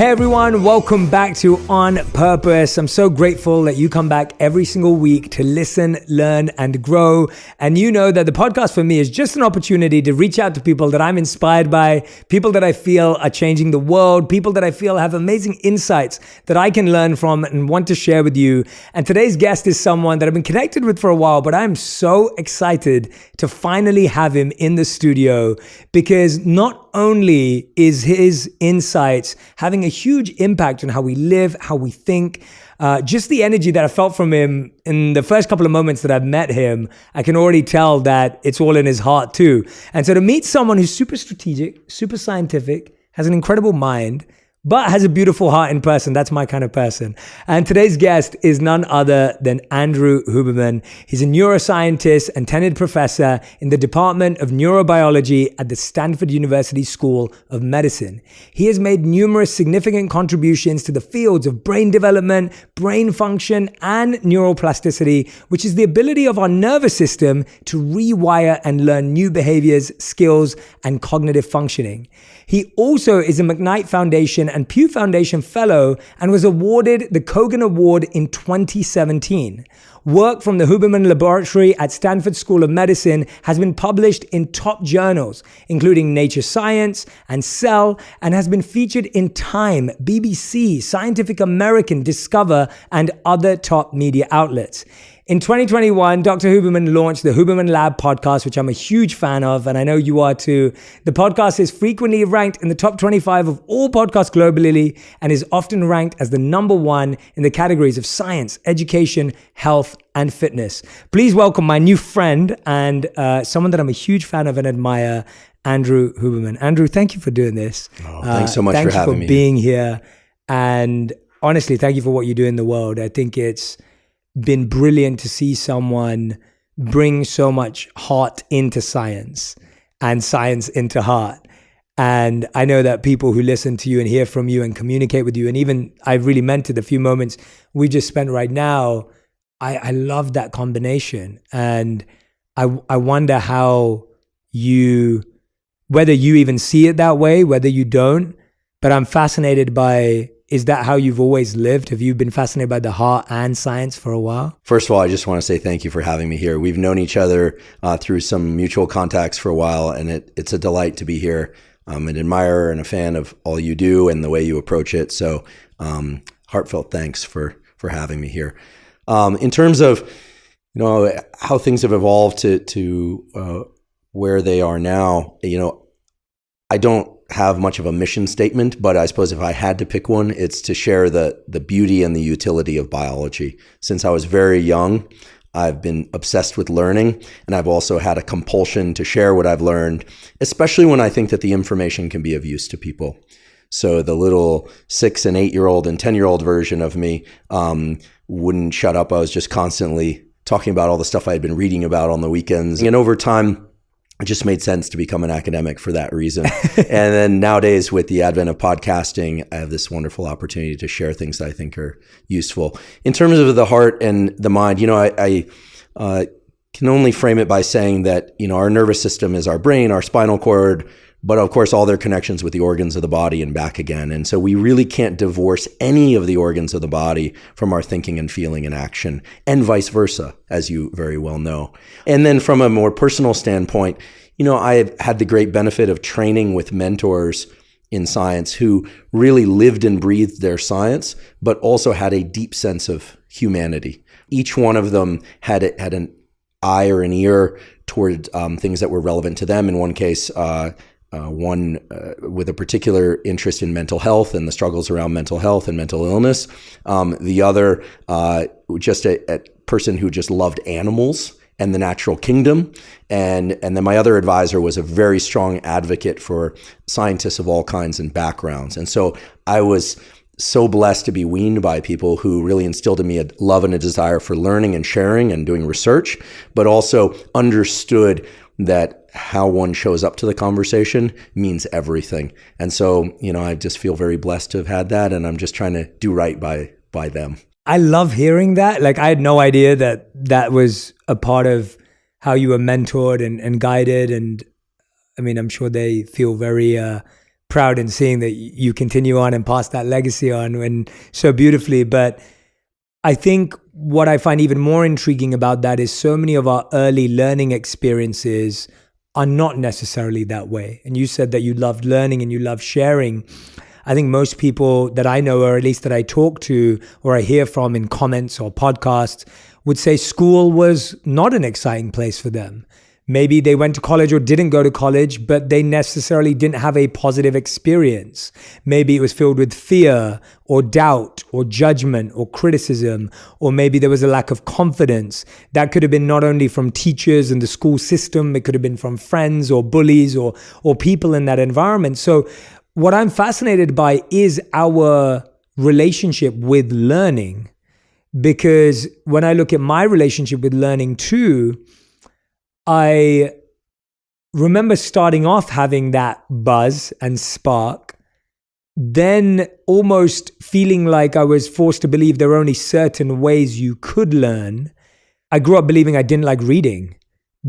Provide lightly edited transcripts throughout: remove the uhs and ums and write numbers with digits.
Hey everyone, welcome back to On Purpose. I'm so grateful that you come back every single week to listen, learn, and grow. And you know that the podcast for me is just an opportunity to reach out to people that I'm inspired by, people that I feel are changing the world, people that I feel have amazing insights that I can learn from and want to share with you. And today's guest is someone that I've been connected with for a while, but I'm so excited to finally have him in the studio because not only is his insights having a huge impact on how we live, how we think, just the energy that I felt from him in the first couple of moments that I've met him, I can already tell that it's all in his heart too. And so to meet someone who's super strategic, super scientific, has an incredible mind, but has a beautiful heart in person. That's my kind of person. And today's guest is none other than Andrew Huberman. He's a neuroscientist and tenured professor in the Department of Neurobiology at the Stanford University School of Medicine. He has made numerous significant contributions to the fields of brain development, brain function, and neuroplasticity, which is the ability of our nervous system to rewire and learn new behaviors, skills, and cognitive functioning. He also is a McKnight Foundation and Pew Foundation Fellow and was awarded the Kogan Award in 2017. Work from the Huberman Laboratory at Stanford School of Medicine has been published in top journals, including Nature Science and Cell, and has been featured in Time, BBC, Scientific American, Discover, and other top media outlets. In 2021, Dr. Huberman launched the Huberman Lab podcast, which I'm a huge fan of, and I know you are too. The podcast is frequently ranked in the top 25 of all podcasts globally and is often ranked as the number one in the categories of science, education, health, and fitness. Please welcome my new friend and someone that I'm a huge fan of and admire, Andrew Huberman. Andrew, thank you for doing this. Thanks so much for having me. Thank you for being here. And honestly, thank you for what you do in the world. I think it's been brilliant to see someone bring so much heart into science and science into heart. And I know that people who listen to you and hear from you and communicate with you, and even I've really meant it, the few moments we just spent right now, I love that combination. And I wonder how whether you even see it that way, whether you don't, but I'm fascinated by, is that how you've always lived? Have you been fascinated by the heart and science for a while? First of all, I just want to say thank you for having me here. We've known each other through some mutual contacts for a while, and it's a delight to be here. I'm an admirer and a fan of all you do and the way you approach it. So heartfelt thanks for having me here. In terms of how things have evolved to where they are now, I don't have much of a mission statement, but I suppose if I had to pick one, it's to share the beauty and the utility of biology. Since I was very young, I've been obsessed with learning, and I've also had a compulsion to share what I've learned, especially when I think that the information can be of use to people. So the little 6 and 8-year-old and 10-year-old version of me wouldn't shut up. I was just constantly talking about all the stuff I had been reading about on the weekends. And over time, it just made sense to become an academic for that reason. And then nowadays, with the advent of podcasting, I have this wonderful opportunity to share things that I think are useful. In terms of the heart and the mind, I can only frame it by saying that, our nervous system is our brain, our spinal cord, but of course, all their connections with the organs of the body and back again. And so we really can't divorce any of the organs of the body from our thinking and feeling and action, and vice versa, as you very well know. And then from a more personal standpoint, I've had the great benefit of training with mentors in science who really lived and breathed their science, but also had a deep sense of humanity. Each one of them had an eye or an ear toward things that were relevant to them. In one case, one with a particular interest in mental health and the struggles around mental health and mental illness. The other, just a person who just loved animals and the natural kingdom. And then my other advisor was a very strong advocate for scientists of all kinds and backgrounds. And so I was so blessed to be weaned by people who really instilled in me a love and a desire for learning and sharing and doing research, but also understood that how one shows up to the conversation means everything. And so, I just feel very blessed to have had that, and I'm just trying to do right by them. I love hearing that. I had no idea that was a part of how you were mentored and guided. And I mean, I'm sure they feel very proud in seeing that you continue on and pass that legacy on and so beautifully. But I think what I find even more intriguing about that is so many of our early learning experiences are not necessarily that way. And you said that you loved learning and you love sharing. I think most people that I know, or at least that I talk to or I hear from in comments or podcasts, would say school was not an exciting place for them. Maybe they went to college or didn't go to college, but they necessarily didn't have a positive experience. Maybe it was filled with fear or doubt or judgment or criticism, or maybe there was a lack of confidence. That could have been not only from teachers and the school system, it could have been from friends or bullies or people in that environment. So what I'm fascinated by is our relationship with learning, because when I look at my relationship with learning too, I remember starting off having that buzz and spark, then almost feeling like I was forced to believe there are only certain ways you could learn. I grew up believing I didn't like reading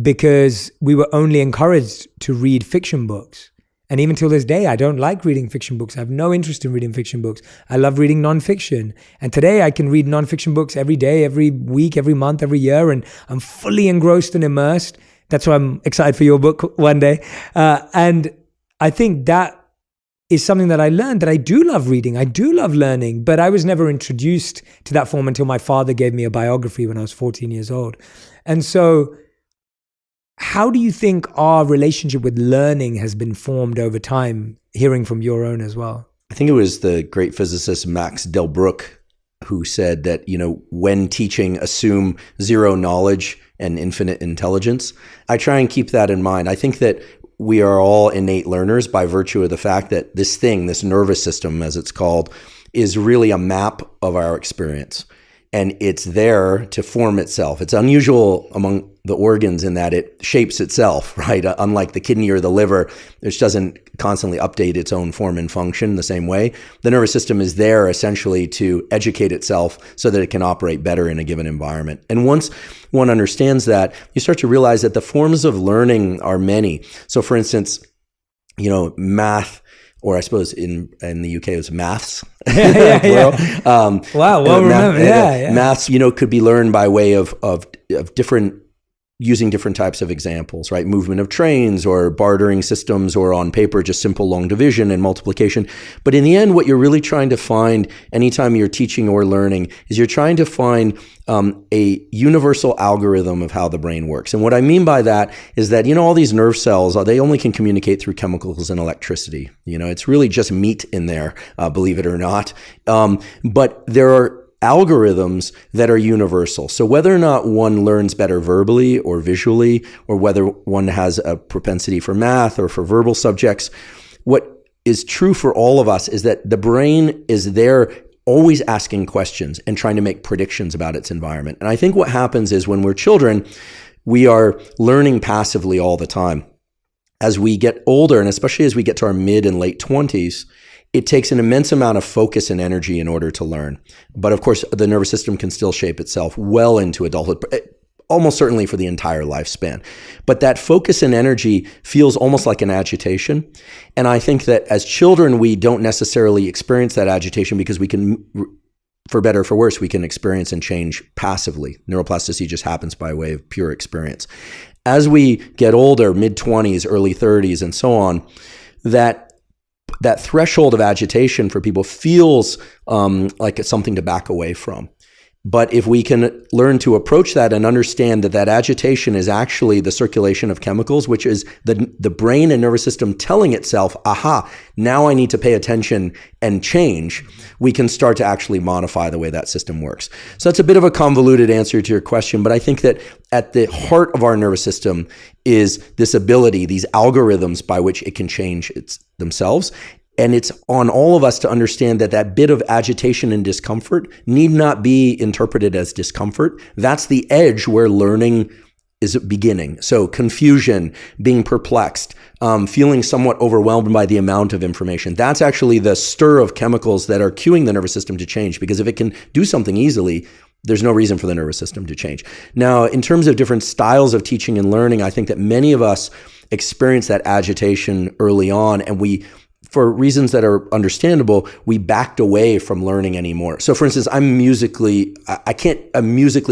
because we were only encouraged to read fiction books. And even till this day, I don't like reading fiction books. I have no interest in reading fiction books. I love reading nonfiction. And today I can read nonfiction books every day, every week, every month, every year, and I'm fully engrossed and immersed. That's why I'm excited for your book one day. And I think that is something that I learned, that I do love reading. I do love learning, but I was never introduced to that form until my father gave me a biography when I was 14 years old. And so how do you think our relationship with learning has been formed over time, hearing from your own as well? I think it was the great physicist Max Delbruck who said that, when teaching, assume zero knowledge and infinite intelligence. I try and keep that in mind. I think that we are all innate learners by virtue of the fact that this nervous system, as it's called, is really a map of our experience. And it's there to form itself. It's unusual among the organs in that it shapes itself, right? Unlike the kidney or the liver, which doesn't constantly update its own form and function the same way. The nervous system is there essentially to educate itself so that it can operate better in a given environment. And once one understands that, you start to realize that the forms of learning are many. So for instance, math, or I suppose in the UK it was maths. Wow, well remembered. Maths, could be learned by way of different, using different types of examples, right? Movement of trains or bartering systems, or on paper, just simple long division and multiplication. But in the end, what you're really trying to find anytime you're teaching or learning is you're trying to find a universal algorithm of how the brain works. And what I mean by that is that, all these nerve cells, they only can communicate through chemicals and electricity. It's really just meat in there, believe it or not. But there are algorithms that are universal. So whether or not one learns better verbally or visually, or whether one has a propensity for math or for verbal subjects, what is true for all of us is that the brain is there always asking questions and trying to make predictions about its environment. And I think what happens is when we're children, we are learning passively all the time. As we get older, and especially as we get to our mid and late 20s, it takes an immense amount of focus and energy in order to learn. But of course, the nervous system can still shape itself well into adulthood, almost certainly for the entire lifespan. But that focus and energy feels almost like an agitation. And I think that as children, we don't necessarily experience that agitation because we can, for better or for worse, we can experience and change passively. Neuroplasticity just happens by way of pure experience. As we get older, mid-20s, early 30s, and so on, that threshold of agitation for people feels like it's something to back away from. But if we can learn to approach that and understand that agitation is actually the circulation of chemicals, which is the brain and nervous system telling itself, aha, now I need to pay attention and change, we can start to actually modify the way that system works. So that's a bit of a convoluted answer to your question, but I think that at the heart of our nervous system is this ability, these algorithms by which it can change themselves. And it's on all of us to understand that bit of agitation and discomfort need not be interpreted as discomfort. That's the edge where learning is beginning. So confusion, being perplexed, feeling somewhat overwhelmed by the amount of information. That's actually the stir of chemicals that are cueing the nervous system to change. Because if it can do something easily, there's no reason for the nervous system to change. Now, in terms of different styles of teaching and learning, I think that many of us experience that agitation early on, and we for reasons that are understandable, we backed away from learning anymore. So for instance, I'm musically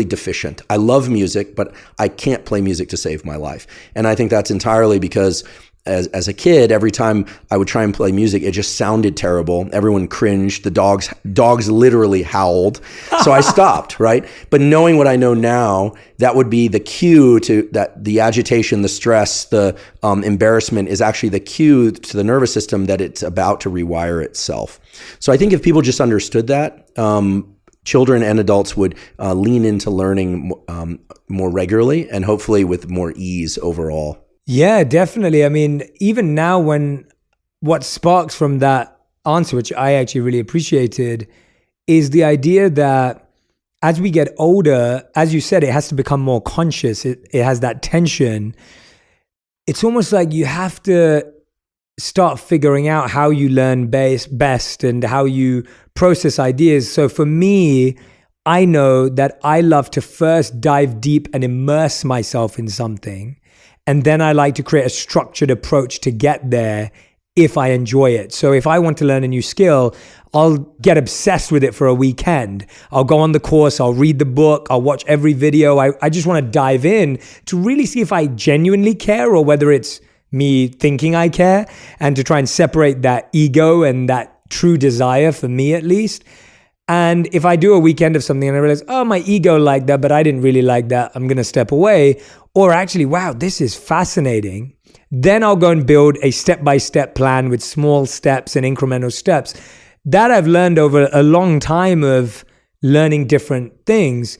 deficient. I love music, but I can't play music to save my life. And I think that's entirely because as a kid, every time I would try and play music, it just sounded terrible. Everyone cringed. The dogs literally howled. So I stopped, right? But knowing what I know now, that would be the cue to that the agitation, the stress, the embarrassment is actually the cue to the nervous system that it's about to rewire itself. So I think if people just understood that, children and adults would lean into learning more regularly and hopefully with more ease overall. Yeah, definitely. I mean, even now what sparks from that answer, which I actually really appreciated, is the idea that as we get older, as you said, it has to become more conscious. It has that tension. It's almost like you have to start figuring out how you learn best and how you process ideas. So for me, I know that I love to first dive deep and immerse myself in something. And then I like to create a structured approach to get there if I enjoy it. So if I want to learn a new skill, I'll get obsessed with it for a weekend. I'll go on the course, I'll read the book, I'll watch every video. I just want to dive in to really see if I genuinely care or whether it's me thinking I care, and to try and separate that ego and that true desire, for me at least. And if I do a weekend of something and I realize, oh, my ego liked that, but I didn't really like that, I'm going to step away. Or actually, wow, this is fascinating. Then I'll go and build a step-by-step plan with small steps and incremental steps. That I've learned over a long time of learning different things.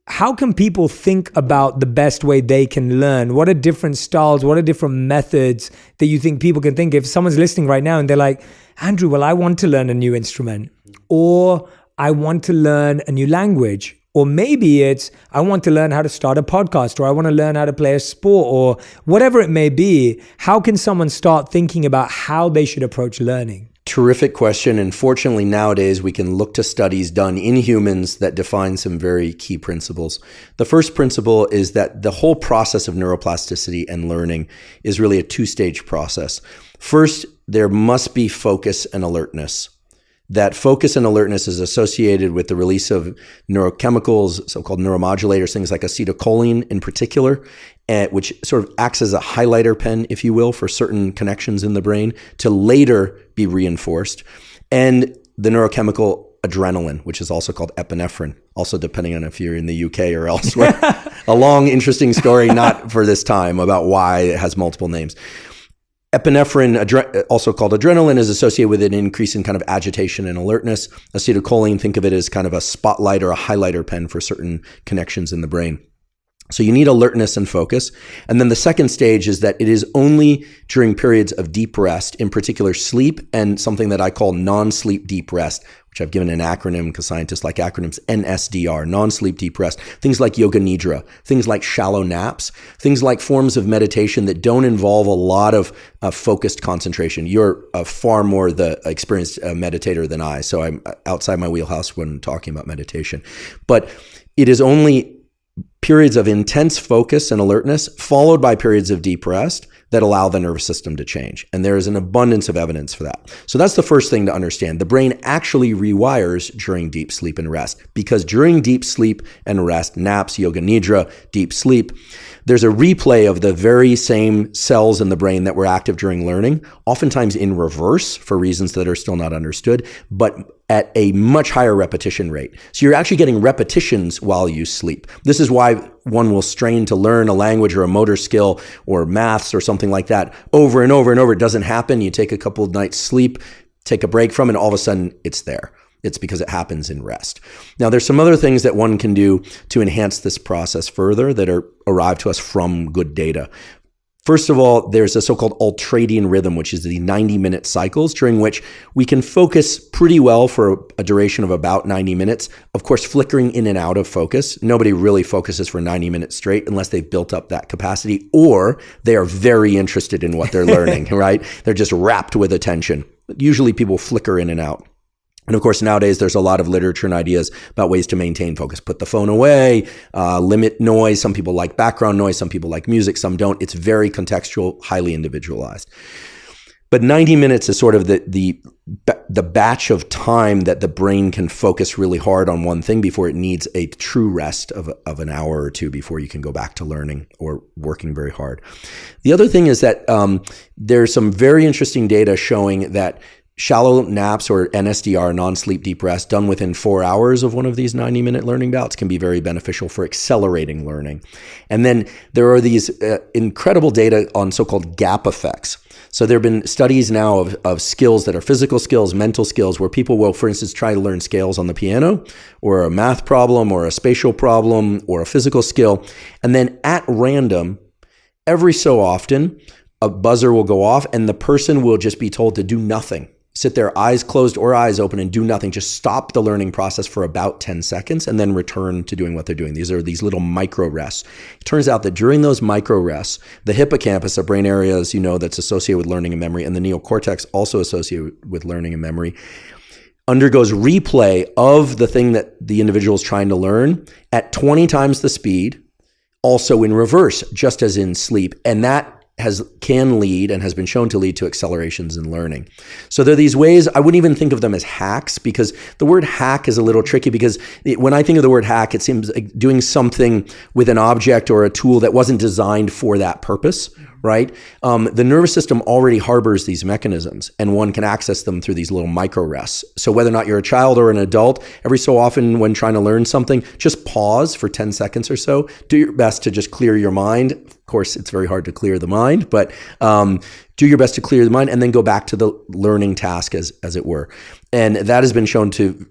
How can people think about the best way they can learn? What are different styles? What are different methods that you think people can think? If someone's listening right now and they're like, Andrew, well, I want to learn a new instrument, or I want to learn a new language. Or maybe it's, I want to learn how to start a podcast, or I want to learn how to play a sport, or whatever it may be. How can someone start thinking about how they should approach learning? Terrific question. And fortunately, nowadays, we can look to studies done in humans that define some very key principles. The first principle is that the whole process of neuroplasticity and learning is really a two-stage process. First, there must be focus and alertness. That focus and alertness is associated with the release of neurochemicals, so-called neuromodulators, things like acetylcholine in particular, which sort of acts as a highlighter pen, if you will, for certain connections in the brain to later be reinforced. And the neurochemical adrenaline, which is also called epinephrine, also depending on if you're in the UK or elsewhere. A long, interesting story, not for this time, about why it has multiple names. Epinephrine, also called adrenaline, is associated with an increase in kind of agitation and alertness. Acetylcholine, think of it as kind of a spotlight or a highlighter pen for certain connections in the brain. So you need alertness and focus. And then the second stage is that it is only during periods of deep rest, in particular sleep, and something that I call non-sleep deep rest, which I've given an acronym because scientists like acronyms, NSDR, non-sleep deep rest. Things like yoga nidra, things like shallow naps, things like forms of meditation that don't involve a lot of focused concentration. You're far more the experienced meditator than I, so I'm outside my wheelhouse when talking about meditation. But it is only periods of intense focus and alertness followed by periods of deep rest that allow the nervous system to change. And there is an abundance of evidence for that. So that's the first thing to understand. The brain actually rewires during deep sleep and rest, because during deep sleep and rest, naps, yoga nidra, deep sleep, there's a replay of the very same cells in the brain that were active during learning, oftentimes in reverse for reasons that are still not understood, but at a much higher repetition rate. So you're actually getting repetitions while you sleep. This is why one will strain to learn a language or a motor skill or maths or something like that over and over and over. It doesn't happen. You take a couple of nights sleep, take a break from it, and all of a sudden it's there. It's because it happens in rest. Now, there's some other things that one can do to enhance this process further that are arrived to us from good data. First of all, there's a so-called ultradian rhythm, which is the 90-minute cycles during which we can focus pretty well for a duration of about 90 minutes. Of course, flickering in and out of focus. Nobody really focuses for 90 minutes straight unless they've built up that capacity, or they are very interested in what they're learning, right? They're just wrapped with attention. Usually people flicker in and out. And of course, nowadays, there's a lot of literature and ideas about ways to maintain focus. Put the phone away, limit noise. Some people like background noise. Some people like music. Some don't. It's very contextual, highly individualized. But 90 minutes is sort of the batch of time that the brain can focus really hard on one thing before it needs a true rest of an hour or two before you can go back to learning or working very hard. The other thing is that there's some very interesting data showing that shallow naps, or NSDR, non-sleep deep rest, done within 4 hours of one of these 90-minute learning bouts can be very beneficial for accelerating learning. And then there are these incredible data on so-called gap effects. So there have been studies now of skills that are physical skills, mental skills, where people will, for instance, try to learn scales on the piano, or a math problem, or a spatial problem, or a physical skill. And then at random, every so often, a buzzer will go off and the person will just be told to do nothing. Sit there, eyes closed or eyes open, and do nothing. Just stop the learning process for about 10 seconds and then return to doing what they're doing. These are these little micro rests. It turns out that during those micro rests, the hippocampus, a brain area, as you know, that's associated with learning and memory, and the neocortex, also associated with learning and memory, undergoes replay of the thing that the individual is trying to learn at 20 times the speed, also in reverse, just as in sleep. And that can lead and has been shown to lead to accelerations in learning. So there are these ways. I wouldn't even think of them as hacks, because the word hack is a little tricky, because when I think of the word hack, it seems like doing something with an object or a tool that wasn't designed for that purpose, right? The nervous system already harbors these mechanisms, and one can access them through these little micro rests. So whether or not you're a child or an adult, every so often when trying to learn something, just pause for 10 seconds or so. Do your best to just clear your mind. Of course, it's very hard to clear the mind, but do your best to clear the mind and then go back to the learning task, as it were. And that has been shown to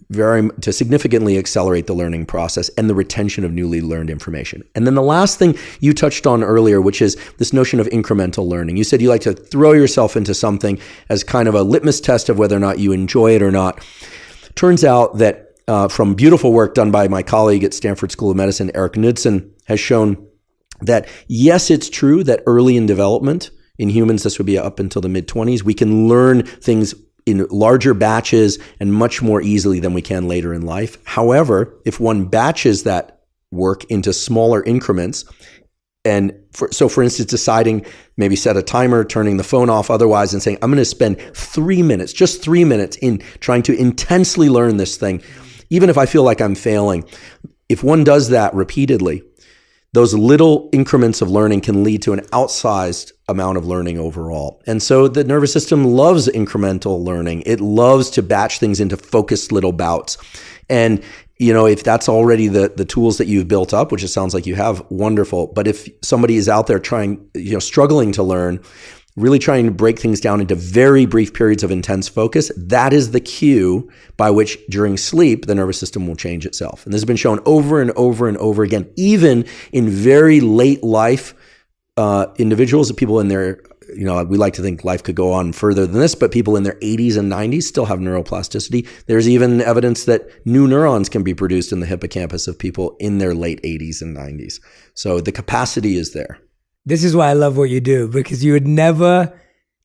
significantly accelerate the learning process and the retention of newly learned information. And then the last thing you touched on earlier, which is this notion of incremental learning. You said you like to throw yourself into something as kind of a litmus test of whether or not you enjoy it or not. Turns out that from beautiful work done by my colleague at Stanford School of Medicine, Eric Knudsen, has shown that yes, it's true that early in development, in humans, this would be up until the mid-20s, we can learn things in larger batches and much more easily than we can later in life. However, if one batches that work into smaller increments, and for instance, deciding, maybe set a timer, turning the phone off otherwise, and saying, I'm going to spend 3 minutes, just 3 minutes in trying to intensely learn this thing, even if I feel like I'm failing. If one does that repeatedly, those little increments of learning can lead to an outsized amount of learning overall. And so the nervous system loves incremental learning. It loves to batch things into focused little bouts. And if that's already the tools that you've built up, which it sounds like you have, wonderful. But if somebody is out there trying, struggling to learn, really trying to break things down into very brief periods of intense focus, that is the cue by which during sleep, the nervous system will change itself. And this has been shown over and over and over again, even in very late life individuals, people in their, we like to think life could go on further than this, but people in their 80s and 90s still have neuroplasticity. There's even evidence that new neurons can be produced in the hippocampus of people in their late 80s and 90s. So the capacity is there. This is why I love what you do, because you would never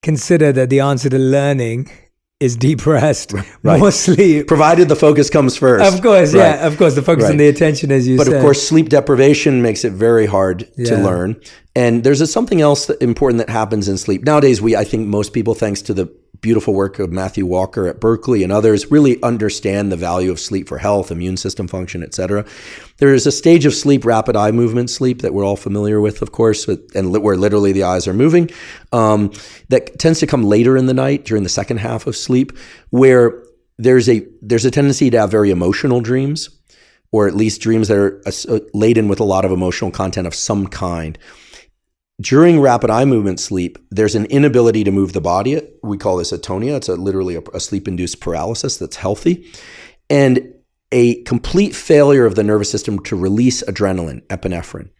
consider that the answer to learning is deep rest, right. More sleep. Provided the focus comes first. Of course, right. Yeah. Of course, the focus and the attention, as you said. But of course, sleep deprivation makes it very hard to learn. And there's something else important that happens in sleep. Nowadays, I think most people, thanks to the beautiful work of Matthew Walker at Berkeley and others, really understand the value of sleep for health, immune system function, et cetera. There is a stage of sleep, rapid eye movement sleep, that we're all familiar with, of course, and where literally the eyes are moving, that tends to come later in the night during the second half of sleep, where there's a tendency to have very emotional dreams, or at least dreams that are laden with a lot of emotional content of some kind. During rapid eye movement sleep, there's an inability to move the body. We call this atonia. It's literally a sleep-induced paralysis that's healthy. And a complete failure of the nervous system to release adrenaline, epinephrine.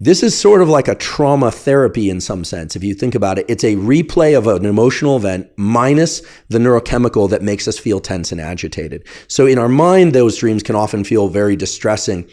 This is sort of like a trauma therapy in some sense. If you think about it, it's a replay of an emotional event minus the neurochemical that makes us feel tense and agitated. So in our mind, those dreams can often feel very distressing.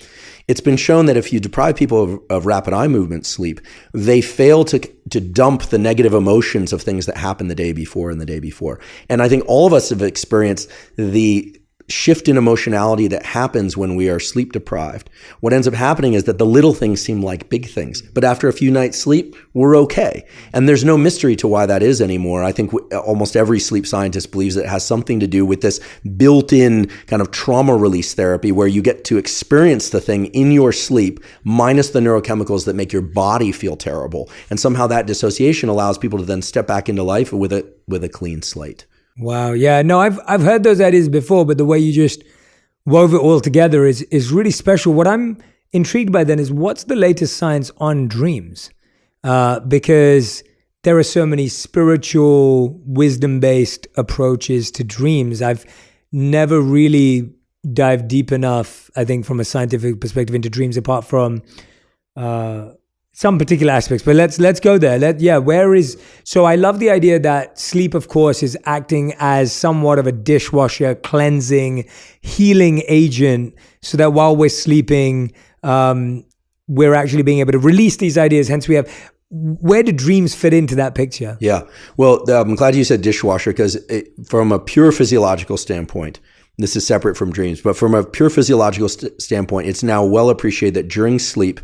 It's been shown that if you deprive people of rapid eye movement sleep, they fail to dump the negative emotions of things that happened the day before and the day before. And I think all of us have experienced the shift in emotionality that happens when we are sleep deprived, what ends up happening is that the little things seem like big things. But after a few nights sleep, we're okay. And there's no mystery to why that is anymore. I think almost every sleep scientist believes it has something to do with this built-in kind of trauma release therapy where you get to experience the thing in your sleep minus the neurochemicals that make your body feel terrible. And somehow that dissociation allows people to then step back into life with a clean slate. Wow. Yeah. No, I've heard those ideas before, but the way you just wove it all together is really special. What I'm intrigued by then is what's the latest science on dreams? Because there are so many spiritual, wisdom-based approaches to dreams. I've never really dived deep enough, I think, from a scientific perspective into dreams, apart from some particular aspects. But let's go there. So I love the idea that sleep, of course, is acting as somewhat of a dishwasher, cleansing, healing agent, so that while we're sleeping, we're actually being able to release these ideas. Hence, where do dreams fit into that picture? Yeah. Well, I'm glad you said dishwasher, because from a pure physiological standpoint, this is separate from dreams, but from a pure physiological standpoint, it's now well appreciated that during sleep,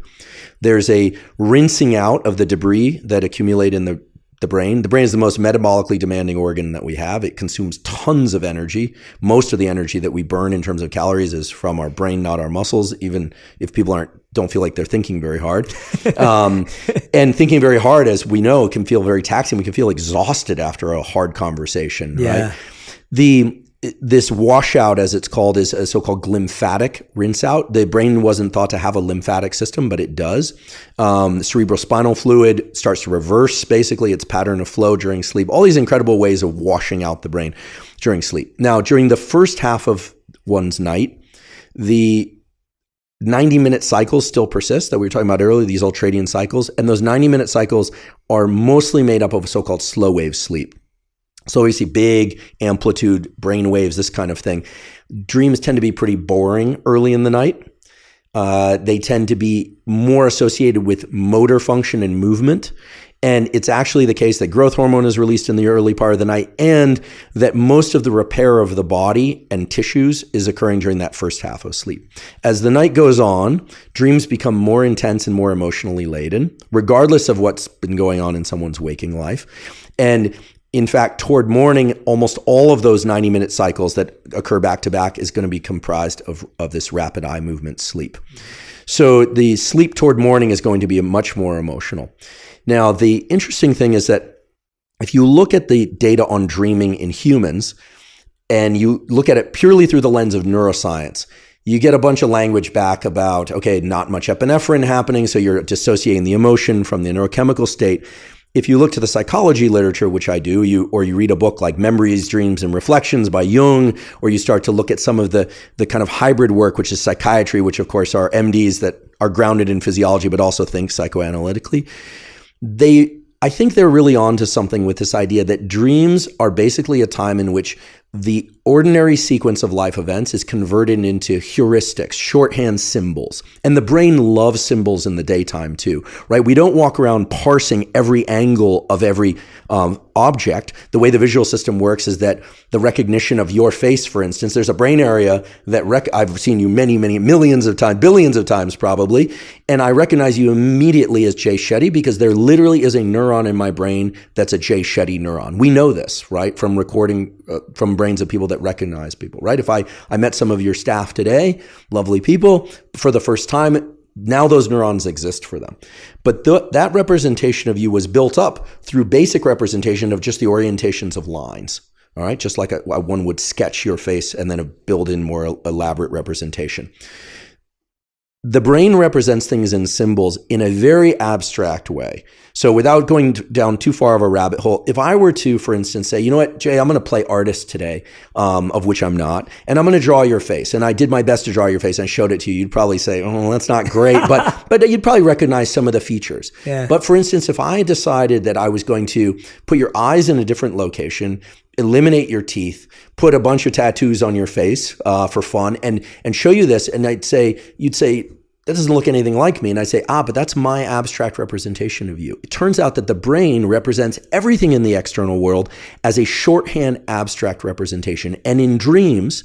there's a rinsing out of the debris that accumulate in the brain. The brain is the most metabolically demanding organ that we have. It consumes tons of energy. Most of the energy that we burn in terms of calories is from our brain, not our muscles, even if people don't feel like they're thinking very hard. And thinking very hard, as we know, can feel very taxing. We can feel exhausted after a hard conversation, right? This washout, as it's called, is a so-called glymphatic rinse out. The brain wasn't thought to have a lymphatic system, but it does. The cerebrospinal fluid starts to reverse, basically, its pattern of flow during sleep. All these incredible ways of washing out the brain during sleep. Now, during the first half of one's night, the 90-minute cycles still persist that we were talking about earlier, these ultradian cycles. And those 90-minute cycles are mostly made up of so-called slow wave sleep. So we see big amplitude brain waves, this kind of thing. Dreams tend to be pretty boring early in the night. They tend to be more associated with motor function and movement. And it's actually the case that growth hormone is released in the early part of the night, and that most of the repair of the body and tissues is occurring during that first half of sleep. As the night goes on, dreams become more intense and more emotionally laden, regardless of what's been going on in someone's waking life. And in fact, toward morning, almost all of those 90-minute cycles that occur back-to-back is going to be comprised of this rapid eye movement sleep. So the sleep toward morning is going to be much more emotional. Now, the interesting thing is that if you look at the data on dreaming in humans, and you look at it purely through the lens of neuroscience, you get a bunch of language back about, okay, not much epinephrine happening, so you're dissociating the emotion from the neurochemical state. If you look to the psychology literature, which I do, you read a book like Memories, Dreams, and Reflections by Jung, or you start to look at some of the kind of hybrid work, which is psychiatry, which of course are MDs that are grounded in physiology, but also think psychoanalytically. I think they're really onto something with this idea that dreams are basically a time in which the ordinary sequence of life events is converted into heuristics, shorthand symbols. And the brain loves symbols in the daytime too, right? We don't walk around parsing every angle of every object. The way the visual system works is that the recognition of your face, for instance, there's a brain area that I've seen you many, many millions of times, billions of times probably, and I recognize you immediately as Jay Shetty because there literally is a neuron in my brain that's a Jay Shetty neuron. We know this, right? From recording from brains of people that recognize people, right? If I met some of your staff today, lovely people, for the first time, now those neurons exist for them. But that representation of you was built up through basic representation of just the orientations of lines, all right? Just like one would sketch your face and then build in more elaborate representation. The brain represents things in symbols in a very abstract way. So without going down too far of a rabbit hole, if I were to, for instance, say, you know what, Jay, I'm going to play artist today, of which I'm not, and I'm going to draw your face. And I did my best to draw your face and I showed it to you. You'd probably say, oh, that's not great, but you'd probably recognize some of the features. Yeah. But for instance, if I decided that I was going to put your eyes in a different location, eliminate your teeth, put a bunch of tattoos on your face for fun, and show you this, and you'd say, that doesn't look anything like me. And I say, but that's my abstract representation of you. It turns out that the brain represents everything in the external world as a shorthand abstract representation. And in dreams,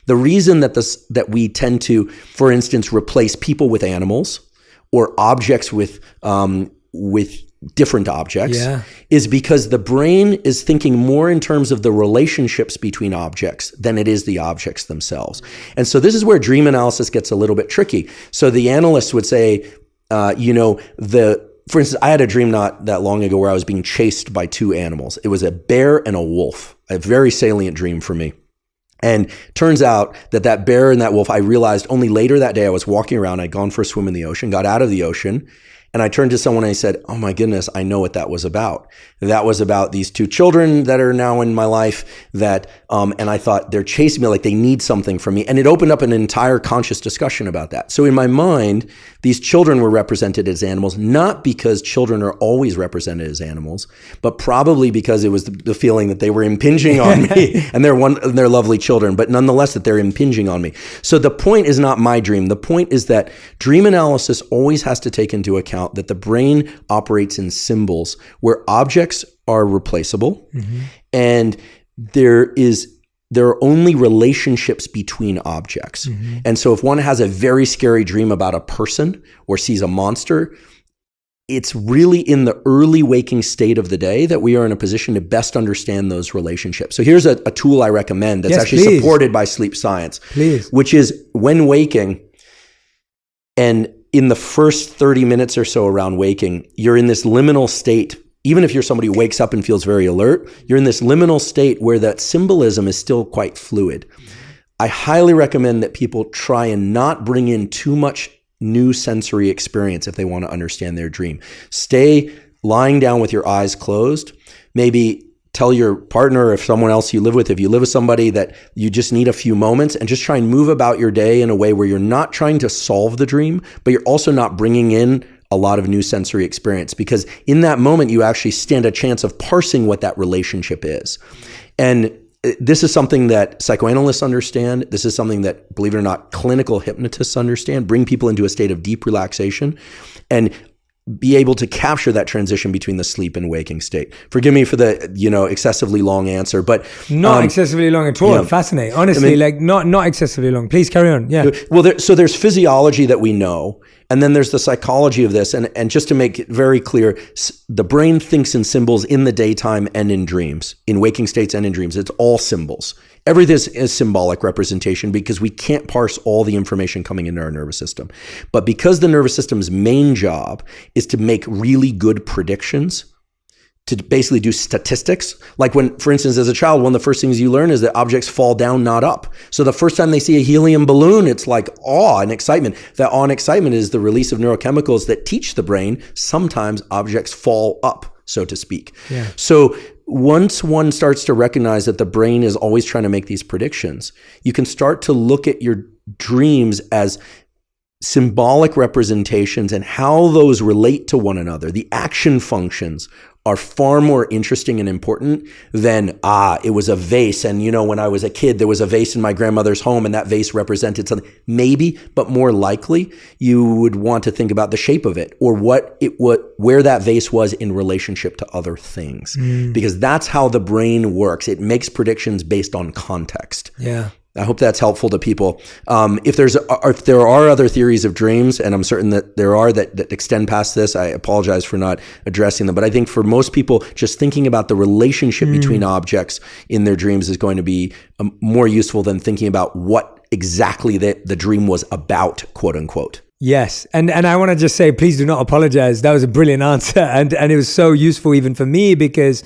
The reason that we tend to, for instance, replace people with animals or objects with different objects is because the brain is thinking more in terms of the relationships between objects than it is the objects themselves. And so this is where dream analysis gets a little bit tricky. So the analysts would say, for instance, I had a dream not that long ago where I was being chased by two animals. It was a bear and a wolf, a very salient dream for me. And turns out that bear and that wolf, I realized only later that day. I was walking around, I'd gone for a swim in the ocean, got out of the ocean, and I turned to someone and I said, oh my goodness, I know what that was about. That was about these two children that are now in my life that, and I thought they're chasing me like they need something from me. And it opened up an entire conscious discussion about that. So in my mind, these children were represented as animals, not because children are always represented as animals, but probably because it was the feeling that they were impinging on me and they're lovely children, but nonetheless that they're impinging on me. So the point is not my dream. The point is that dream analysis always has to take into account that the brain operates in symbols where objects are replaceable and there are only relationships between objects. And so if one has a very scary dream about a person or sees a monster, it's really in the early waking state of the day that we are in a position to best understand those relationships. So here's a tool I recommend that's actually supported by sleep science, which is when waking and in the first 30 minutes or so around waking, you're in this liminal state. Even if you're somebody who wakes up and feels very alert, you're in this liminal state where that symbolism is still quite fluid. I highly recommend that people try and not bring in too much new sensory experience if they want to understand their dream. Stay lying down with your eyes closed. Maybe tell your partner or if someone else you live with, if you live with somebody, that you just need a few moments and just try and move about your day in a way where you're not trying to solve the dream, but you're also not bringing in a lot of new sensory experience, because in that moment, you actually stand a chance of parsing what that relationship is. And this is something that psychoanalysts understand. This is something that, believe it or not, clinical hypnotists understand, bring people into a state of deep relaxation and be able to capture that transition between the sleep and waking state. Forgive me for the, excessively long answer, but not excessively long at all. Fascinating. Honestly, not excessively long. Please carry on. Yeah. Well, there's physiology that we know, and then there's the psychology of this. And just to make it very clear, the brain thinks in symbols in the daytime and in dreams, in waking states and in dreams. It's all symbols. Everything is symbolic representation because we can't parse all the information coming into our nervous system. But because the nervous system's main job is to make really good predictions, to basically do statistics, like when, for instance, as a child, one of the first things you learn is that objects fall down, not up. So the first time they see a helium balloon, it's like awe and excitement. That awe and excitement is the release of neurochemicals that teach the brain sometimes objects fall up, so to speak. Yeah. So once one starts to recognize that the brain is always trying to make these predictions, you can start to look at your dreams as symbolic representations and how those relate to one another. The action functions are far more interesting and important than, it was a vase. And, when I was a kid, there was a vase in my grandmother's home and that vase represented something. Maybe, but more likely, you would want to think about the shape of it or where that vase was in relationship to other things. Because that's how the brain works. It makes predictions based on context. Yeah. I hope that's helpful to people. If there are other theories of dreams, and I'm certain that there are that extend past this, I apologize for not addressing them. But I think for most people, just thinking about the relationship between objects in their dreams is going to be more useful than thinking about what exactly the dream was about, quote unquote. Yes. And I want to just say, please do not apologize. That was a brilliant answer. And it was so useful even for me because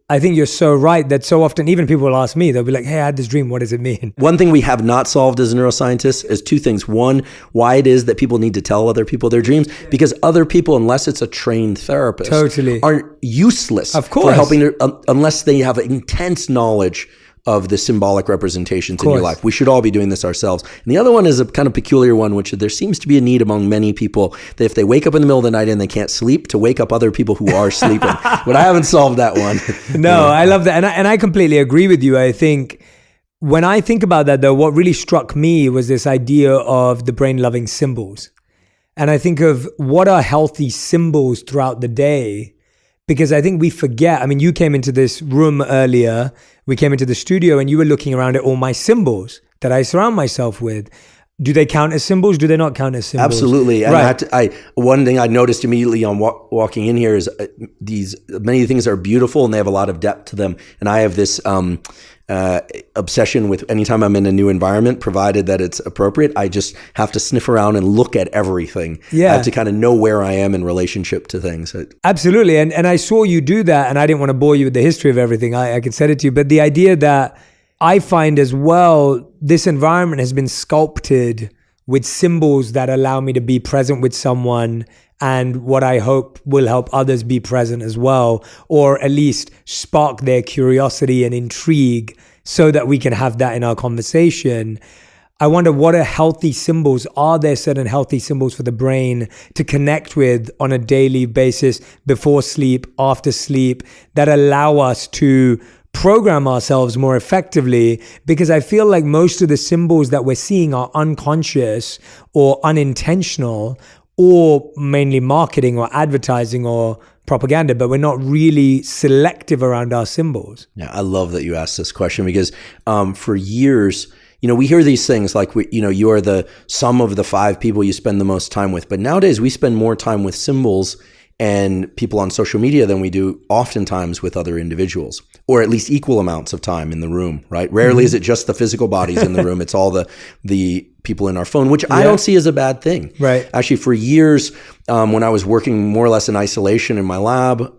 I think you're so right that so often, even people will ask me, they'll be like, hey, I had this dream. What does it mean? One thing we have not solved as neuroscientists is two things. One, why it is that people need to tell other people their dreams, because other people, unless it's a trained therapist, are useless for helping unless they have intense knowledge of the symbolic representations in your life. We should all be doing this ourselves. And the other one is a kind of peculiar one, which there seems to be a need among many people that if they wake up in the middle of the night and they can't sleep, to wake up other people who are sleeping. But I haven't solved that one. No, I love that. And I completely agree with you. I think when I think about that, though, what really struck me was this idea of the brain loving symbols. And I think of what are healthy symbols throughout the day Because I think we forget. I mean, you came into this room earlier, we came into the studio, and you were looking around at all my symbols that I surround myself with. Do they count as symbols? Do they not count as symbols? Absolutely. And Right. one thing I noticed immediately on walking in here is many of the things are beautiful and they have a lot of depth to them. And I have this obsession with anytime I'm in a new environment, provided that it's appropriate, I just have to sniff around and look at everything. Yeah. I have to kind of know where I am in relationship to things. Absolutely. And I saw you do that, and I didn't want to bore you with the history of everything. I could send it to you. But the idea that I find as well, this environment has been sculpted with symbols that allow me to be present with someone, and what I hope will help others be present as well, or at least spark their curiosity and intrigue so that we can have that in our conversation. I wonder, what are healthy symbols? Are there certain healthy symbols for the brain to connect with on a daily basis, before sleep, after sleep, that allow us to program ourselves more effectively? Because I feel like most of the symbols that we're seeing are unconscious or unintentional, or mainly marketing or advertising or propaganda, but we're not really selective around our symbols. Yeah, I love that you asked this question, because for years, we hear these things like, you are the sum of the 5 people you spend the most time with. But nowadays we spend more time with symbols and people on social media than we do oftentimes with other individuals, or at least equal amounts of time in the room, right? Rarely is it just the physical bodies in the room. It's all the people in our phone, which I don't see as a bad thing. Right. Actually, for years, when I was working more or less in isolation in my lab,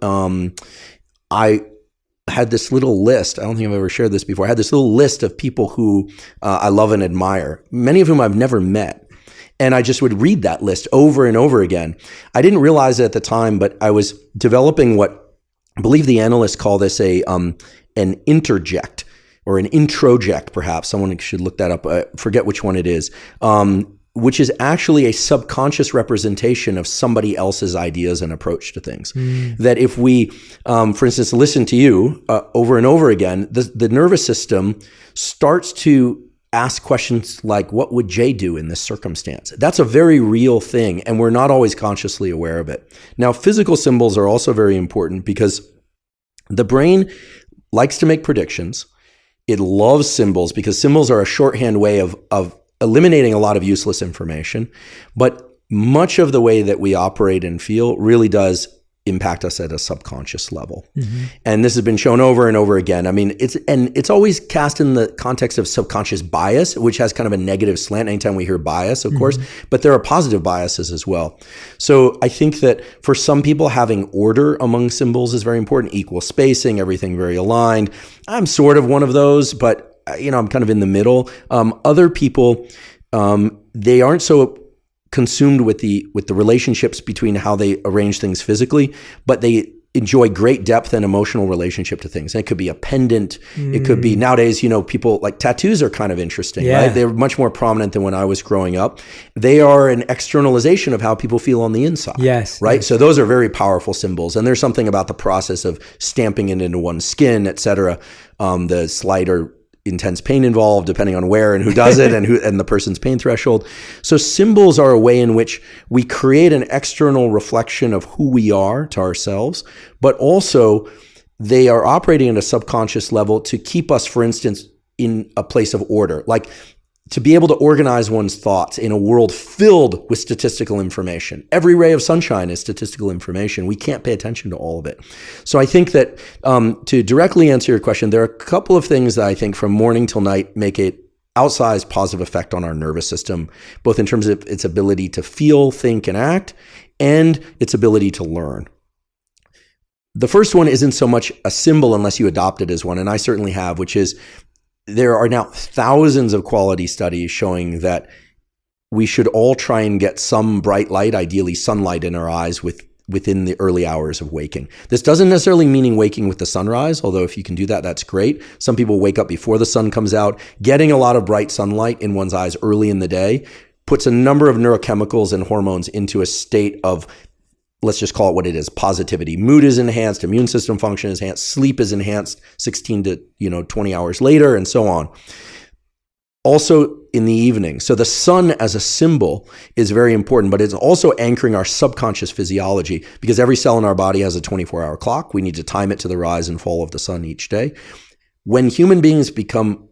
I had this little list. I don't think I've ever shared this before. I had this little list of people who I love and admire, many of whom I've never met. And I just would read that list over and over again. I didn't realize it at the time, but I was developing what I believe the analysts call this an interject, or an introject, perhaps. Someone should look that up. I forget which one it is, which is actually a subconscious representation of somebody else's ideas and approach to things. That if we, for instance, listen to you over and over again, the nervous system starts to ask questions like, what would Jay do in this circumstance? That's a very real thing, and we're not always consciously aware of it. Now, physical symbols are also very important, because the brain likes to make predictions. It loves symbols because symbols are a shorthand way of eliminating a lot of useless information. But much of the way that we operate and feel really does impact us at a subconscious level. And this has been shown over and over again. I mean, it's always cast in the context of subconscious bias, which has kind of a negative slant anytime we hear bias, of course, but there are positive biases as well. So I think that for some people, having order among symbols is very important, equal spacing, everything very aligned. I'm sort of one of those, but I'm kind of in the middle. Other people, they aren't so consumed with the relationships between how they arrange things physically, but they enjoy great depth and emotional relationship to things. And it could be a pendant. It could be, nowadays, people like tattoos are kind of interesting, right? They're much more prominent than when I was growing up. They are an externalization of how people feel on the inside. Yes. Right. So those are very powerful symbols. And there's something about the process of stamping it into one's skin, et cetera. The slight or intense pain involved, depending on where and who does it, and the person's pain threshold. So symbols are a way in which we create an external reflection of who we are to ourselves, but also they are operating at a subconscious level to keep us, for instance, in a place of order. Like, to be able to organize one's thoughts in a world filled with statistical information. Every ray of sunshine is statistical information. We can't pay attention to all of it. So I think that to directly answer your question, there are a couple of things that I think from morning till night make it outsized positive effect on our nervous system, both in terms of its ability to feel, think, and act, and its ability to learn. The first one isn't so much a symbol unless you adopt it as one, and I certainly have, which is there are now thousands of quality studies showing that we should all try and get some bright light, ideally sunlight, in our eyes within the early hours of waking. This doesn't necessarily mean waking with the sunrise, although if you can do that, that's great. Some people wake up before the sun comes out. Getting a lot of bright sunlight in one's eyes early in the day puts a number of neurochemicals and hormones into a state of, let's just call it what it is, positivity. Mood is enhanced, immune system function is enhanced, sleep is enhanced 16 to 20 hours later, and so on. Also, in the evening. So the sun as a symbol is very important, but it's also anchoring our subconscious physiology, because every cell in our body has a 24-hour clock. We need to time it to the rise and fall of the sun each day. When human beings become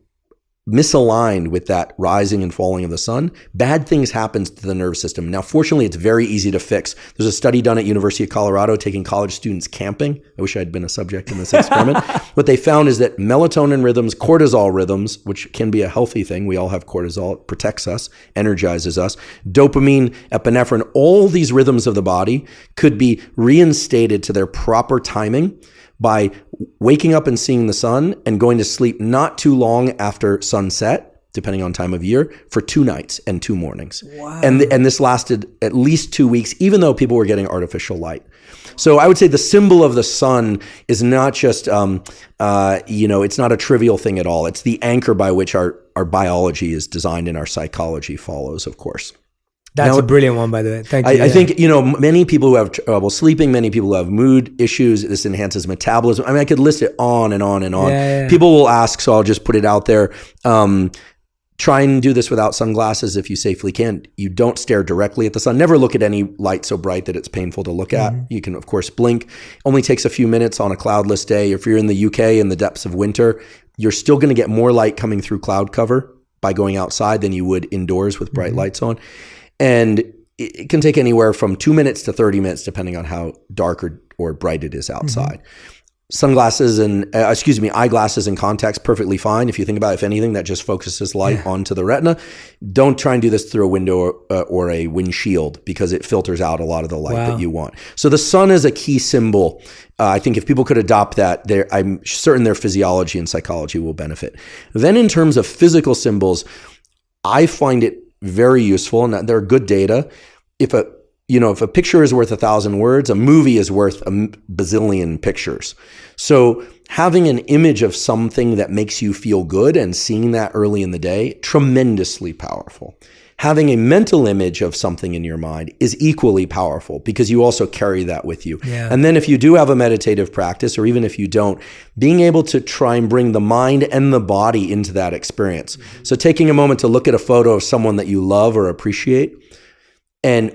misaligned with that rising and falling of the sun, bad things happen to the nervous system. Now, fortunately, it's very easy to fix. There's a study done at University of Colorado taking college students camping. I wish I had been a subject in this experiment. What they found is that melatonin rhythms, cortisol rhythms, which can be a healthy thing. We all have cortisol. It protects us, energizes us. Dopamine, epinephrine, all these rhythms of the body could be reinstated to their proper timing by waking up and seeing the sun and going to sleep not too long after sunset, depending on time of year, for 2 nights and 2 mornings. Wow. And this lasted at least 2 weeks, even though people were getting artificial light. So I would say the symbol of the sun is not just, it's not a trivial thing at all. It's the anchor by which our biology is designed and our psychology follows, of course. That's a brilliant one, by the way. Thank you. I think, many people who have trouble sleeping, many people who have mood issues, this enhances metabolism. I mean, I could list it on and on and on. Yeah. People will ask, so I'll just put it out there. Try and do this without sunglasses if you safely can. You don't stare directly at the sun. Never look at any light so bright that it's painful to look at. Mm-hmm. You can, of course, blink. Only takes a few minutes on a cloudless day. If you're in the UK in the depths of winter, you're still going to get more light coming through cloud cover by going outside than you would indoors with bright lights on. And it can take anywhere from 2 minutes to 30 minutes, depending on how dark or bright it is outside. Sunglasses and, eyeglasses and contacts, perfectly fine. If you think about it, if anything, that just focuses light onto the retina. Don't try and do this through a window or a windshield, because it filters out a lot of the light that you want. So the sun is a key symbol. I think if people could adopt that, I'm certain their physiology and psychology will benefit. Then in terms of physical symbols, I find it very useful, and there are good data. If a picture is worth 1,000 words, a movie is worth a bazillion pictures. So having an image of something that makes you feel good and seeing that early in the day, tremendously powerful. Having a mental image of something in your mind is equally powerful, because you also carry that with you. Yeah. And then if you do have a meditative practice, or even if you don't, being able to try and bring the mind and the body into that experience. So taking a moment to look at a photo of someone that you love or appreciate,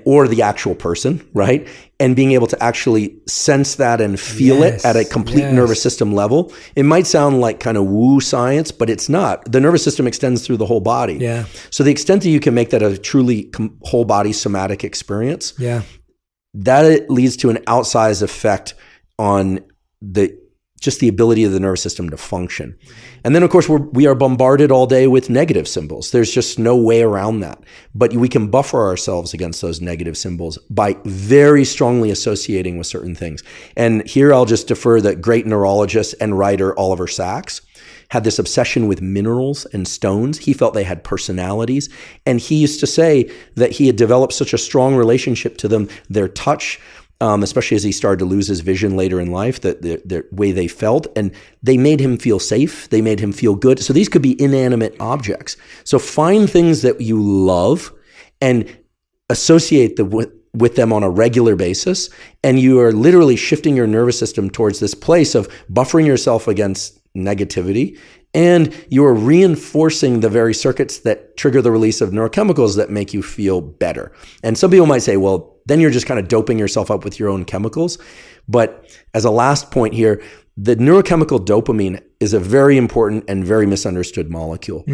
or the actual person, right? And being able to actually sense that and feel it at a complete nervous system level. It might sound like kind of woo science, but it's not. The nervous system extends through the whole body. Yeah. So the extent that you can make that a truly whole body somatic experience, that leads to an outsized effect on just the ability of the nervous system to function. And then, of course, we are bombarded all day with negative symbols. There's just no way around that. But we can buffer ourselves against those negative symbols by very strongly associating with certain things. And here I'll just defer that great neurologist and writer Oliver Sacks had this obsession with minerals and stones. He felt they had personalities. And he used to say that he had developed such a strong relationship to them, their touch, especially as he started to lose his vision later in life, that the way they felt, and they made him feel safe. They made him feel good. So these could be inanimate objects. So find things that you love and associate with them on a regular basis. And you are literally shifting your nervous system towards this place of buffering yourself against negativity. And you are reinforcing the very circuits that trigger the release of neurochemicals that make you feel better. And some people might say, well, then you're just kind of doping yourself up with your own chemicals. But as a last point here, the neurochemical dopamine is a very important and very misunderstood molecule.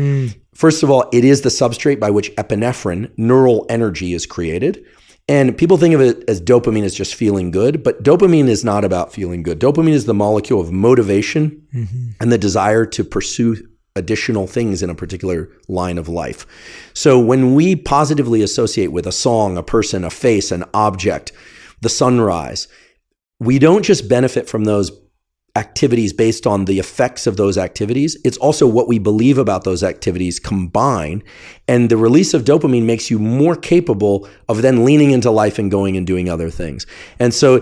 First of all, it is the substrate by which epinephrine, neural energy, is created. And people think of it as dopamine as just feeling good, but dopamine is not about feeling good. Dopamine is the molecule of motivation and the desire to pursue additional things in a particular line of life. So when we positively associate with a song, a person, a face, an object, the sunrise, we don't just benefit from those activities based on the effects of those activities. It's also what we believe about those activities combined. And the release of dopamine makes you more capable of then leaning into life and going and doing other things. And so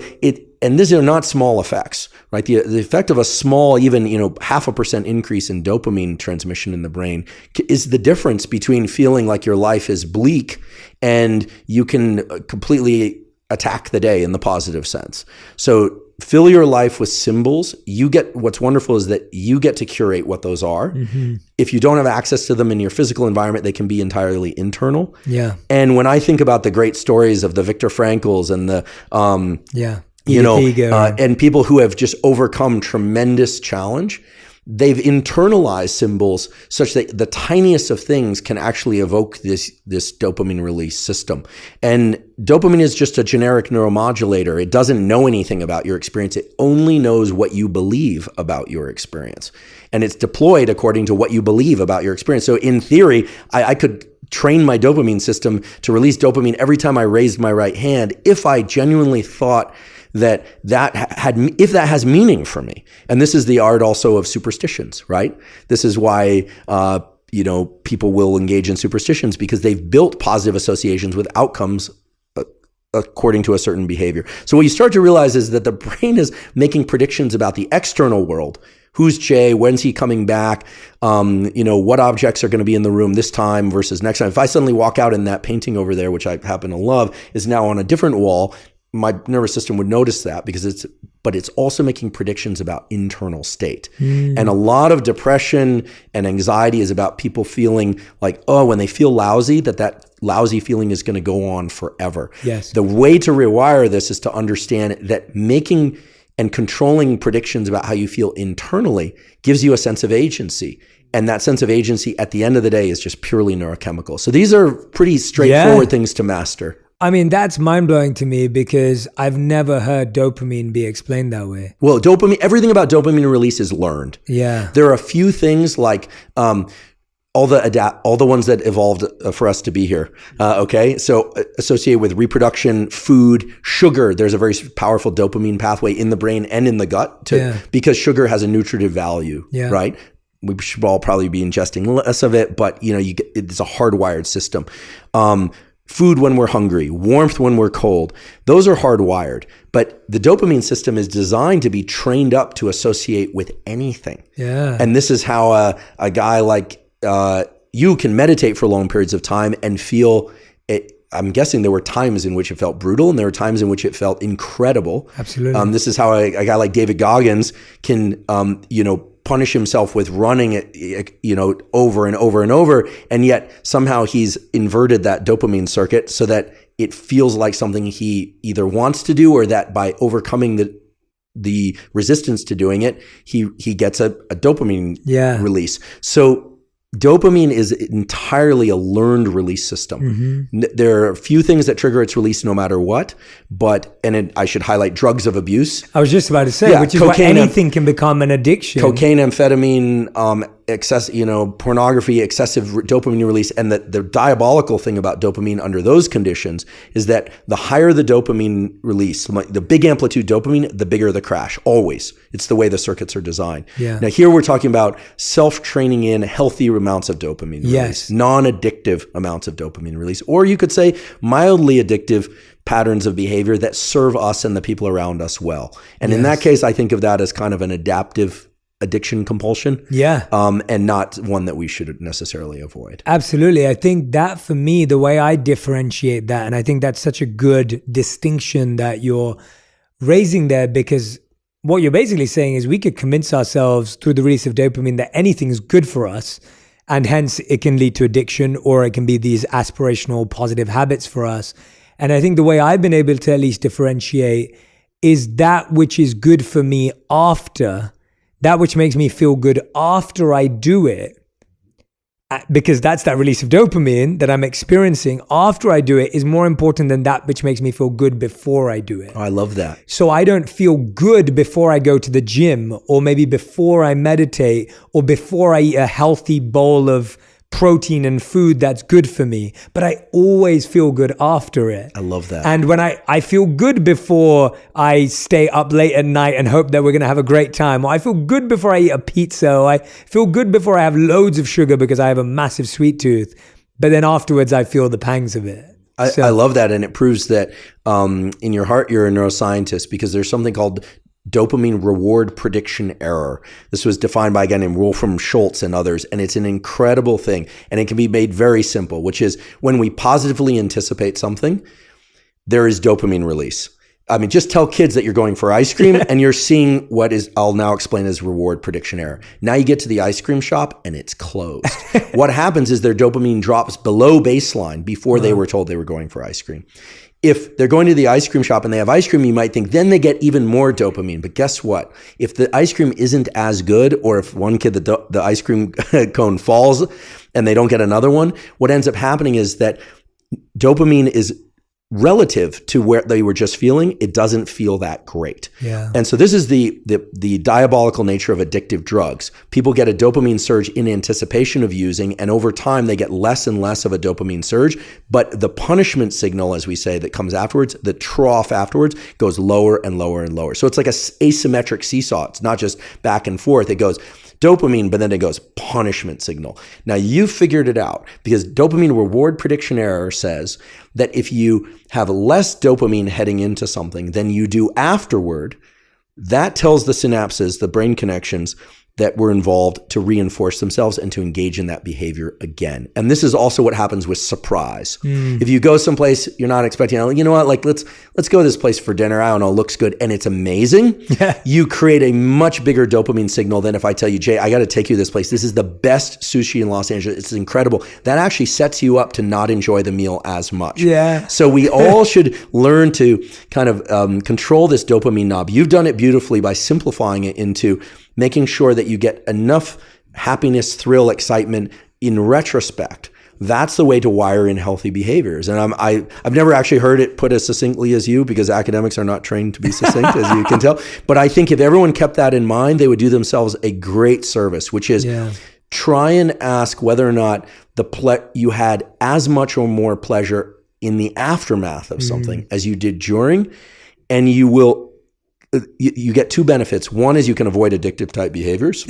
these are not small effects, right? The effect of a small, even 0.5% increase in dopamine transmission in the brain is the difference between feeling like your life is bleak and you can completely attack the day in the positive sense. So fill your life with symbols. What's wonderful is that you get to curate what those are. Mm-hmm. If you don't have access to them in your physical environment, they can be entirely internal. Yeah. And when I think about the great stories of the Viktor Frankls and the, and people who have just overcome tremendous challenge, they've internalized symbols such that the tiniest of things can actually evoke this dopamine release system. And dopamine is just a generic neuromodulator. It doesn't know anything about your experience. It only knows what you believe about your experience. And it's deployed according to what you believe about your experience. So in theory, I could train my dopamine system to release dopamine every time I raised my right hand if I genuinely thought if that has meaning for me. And this is the art also of superstitions, right? This is why people will engage in superstitions, because they've built positive associations with outcomes according to a certain behavior. So what you start to realize is that the brain is making predictions about the external world. Who's Jay? When's he coming back? What objects are going to be in the room this time versus next time? If I suddenly walk out and that painting over there, which I happen to love, is now on a different wall, my nervous system would notice that, because it's also making predictions about internal state. And a lot of depression and anxiety is about people feeling like, when they feel lousy, that lousy feeling is going to go on forever. Yes. The way to rewire this is to understand that making and controlling predictions about how you feel internally gives you a sense of agency. And that sense of agency at the end of the day is just purely neurochemical. So these are pretty straightforward things to master. I mean, that's mind-blowing to me, because I've never heard dopamine be explained that way. Well, everything about dopamine release is learned. Yeah. There are a few things like all the ones that evolved for us to be here. Okay. So associated with reproduction, food, sugar, there's a very powerful dopamine pathway in the brain and in the gut because sugar has a nutritive value, right? We should all probably be ingesting less of it, but it's a hardwired system. Food when we're hungry, warmth when we're cold, those are hardwired. But the dopamine system is designed to be trained up to associate with anything. Yeah. And this is how a guy like you can meditate for long periods of time and feel it. I'm guessing there were times in which it felt brutal, and there were times in which it felt incredible. Absolutely. This is how a guy like David Goggins can, punish himself with running it, over and over and over. And yet somehow he's inverted that dopamine circuit so that it feels like something he either wants to do, or that by overcoming the resistance to doing it, he gets a dopamine release. So dopamine is entirely a learned release system. Mm-hmm. There are a few things that trigger its release no matter what, I should highlight drugs of abuse. I was just about to say, which is why anything can become an addiction. Cocaine, amphetamine, pornography, excessive dopamine release. And the diabolical thing about dopamine under those conditions is that the higher the dopamine release, the big amplitude dopamine, the bigger the crash, always. It's the way the circuits are designed. Yeah. Now here we're talking about self-training in healthy amounts of dopamine release, non-addictive amounts of dopamine release, or you could say mildly addictive patterns of behavior that serve us and the people around us well. And in that case, I think of that as kind of an adaptive addiction compulsion. Yeah. And not one that we should necessarily avoid. Absolutely. I think that for me, the way I differentiate that, and I think that's such a good distinction that you're raising there, because what you're basically saying is we could convince ourselves through the release of dopamine that anything is good for us, and hence it can lead to addiction, or it can be these aspirational positive habits for us. And I think the way I've been able to at least differentiate is that which is good for me after, that which makes me feel good after I do it, because that's that release of dopamine that I'm experiencing after I do it, is more important than that which makes me feel good before I do it. Oh, I love that. So I don't feel good before I go to the gym, or maybe before I meditate, or before I eat a healthy bowl of protein and food that's good for me, but I always feel good after it. I love that. And when I feel good before I stay up late at night and hope that we're going to have a great time, or I feel good before I eat a pizza, or I feel good before I have loads of sugar because I have a massive sweet tooth, but then afterwards I feel the pangs of it. I love that. And it proves that in your heart, you're a neuroscientist, because there's something called dopamine reward prediction error. This was defined by a guy named Wolfram Schultz and others, and it's an incredible thing. And it can be made very simple, which is when we positively anticipate something, there is dopamine release. I mean, just tell kids that you're going for ice cream and you're seeing what is, I'll now explain as reward prediction error. Now you get to the ice cream shop and it's closed. What happens is their dopamine drops below baseline before they were told they were going for ice cream. If they're going to the ice cream shop and they have ice cream, you might think then they get even more dopamine. But guess what? If the ice cream isn't as good, or if one kid, the ice cream cone falls and they don't get another one, what ends up happening is that dopamine is relative to where they were just feeling, it doesn't feel that great. Yeah. And so this is the diabolical nature of addictive drugs. People get a dopamine surge in anticipation of using, and over time they get less and less of a dopamine surge, but the punishment signal, as we say, that comes afterwards, the trough afterwards, goes lower and lower and lower. So it's like a asymmetric seesaw. It's not just back and forth. It goes dopamine, but then it goes punishment signal. Now you figured it out, because dopamine reward prediction error says that if you have less dopamine heading into something than you do afterward, that tells the synapses, the brain connections that were involved, to reinforce themselves and to engage in that behavior again. And this is also what happens with surprise. If you go someplace you're not expecting, you know what, like let's go to this place for dinner. I don't know, looks good, and it's amazing. You create a much bigger dopamine signal than if I tell you, Jay, I got to take you to this place. This is the best sushi in Los Angeles. It's incredible. That actually sets you up to not enjoy the meal as much. Yeah. So we all should learn to kind of control this dopamine knob. You've done it beautifully by simplifying it into making sure that you get enough happiness, thrill, excitement in retrospect. That's the way to wire in healthy behaviors. And I've never actually heard it put as succinctly as you, because academics are not trained to be succinct, as you can tell. But I think if everyone kept that in mind, they would do themselves a great service, which is try and ask whether or not you had as much or more pleasure in the aftermath of something as you did during, and you get two benefits. One is you can avoid addictive type behaviors.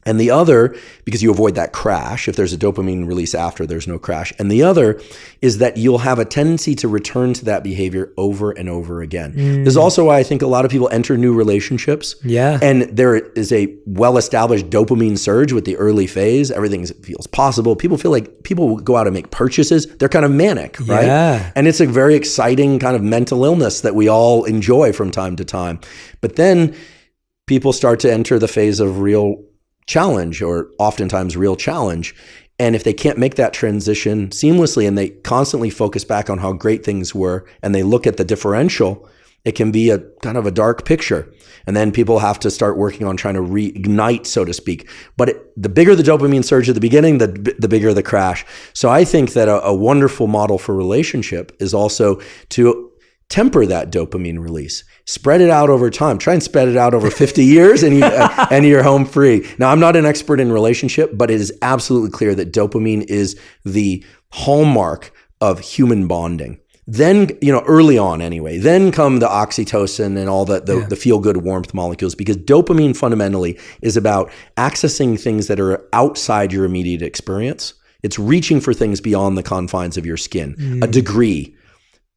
And the other, because you avoid that crash, if there's a dopamine release after, there's no crash. And the other is that you'll have a tendency to return to that behavior over and over again. This is also why I think a lot of people enter new relationships. And there is a well-established dopamine surge with the early phase. Everything feels possible. People feel like people go out and make purchases. They're kind of manic, right? And it's a very exciting kind of mental illness that we all enjoy from time to time. But then people start to enter the phase of real challenge, or oftentimes real challenge. And if they can't make that transition seamlessly, and they constantly focus back on how great things were, and they look at the differential, it can be a kind of a dark picture. And then people have to start working on trying to reignite, so to speak. But the bigger the dopamine surge at the beginning, the bigger the crash. So I think that a wonderful model for relationship is also to temper that dopamine release. Spread it out over time. Try and spread it out over 50 years and you're home free. Now, I'm not an expert in relationship, but it is absolutely clear that dopamine is the hallmark of human bonding. Then, early on anyway, then come the oxytocin and all the feel-good warmth molecules, because dopamine fundamentally is about accessing things that are outside your immediate experience. It's reaching for things beyond the confines of your skin, a degree,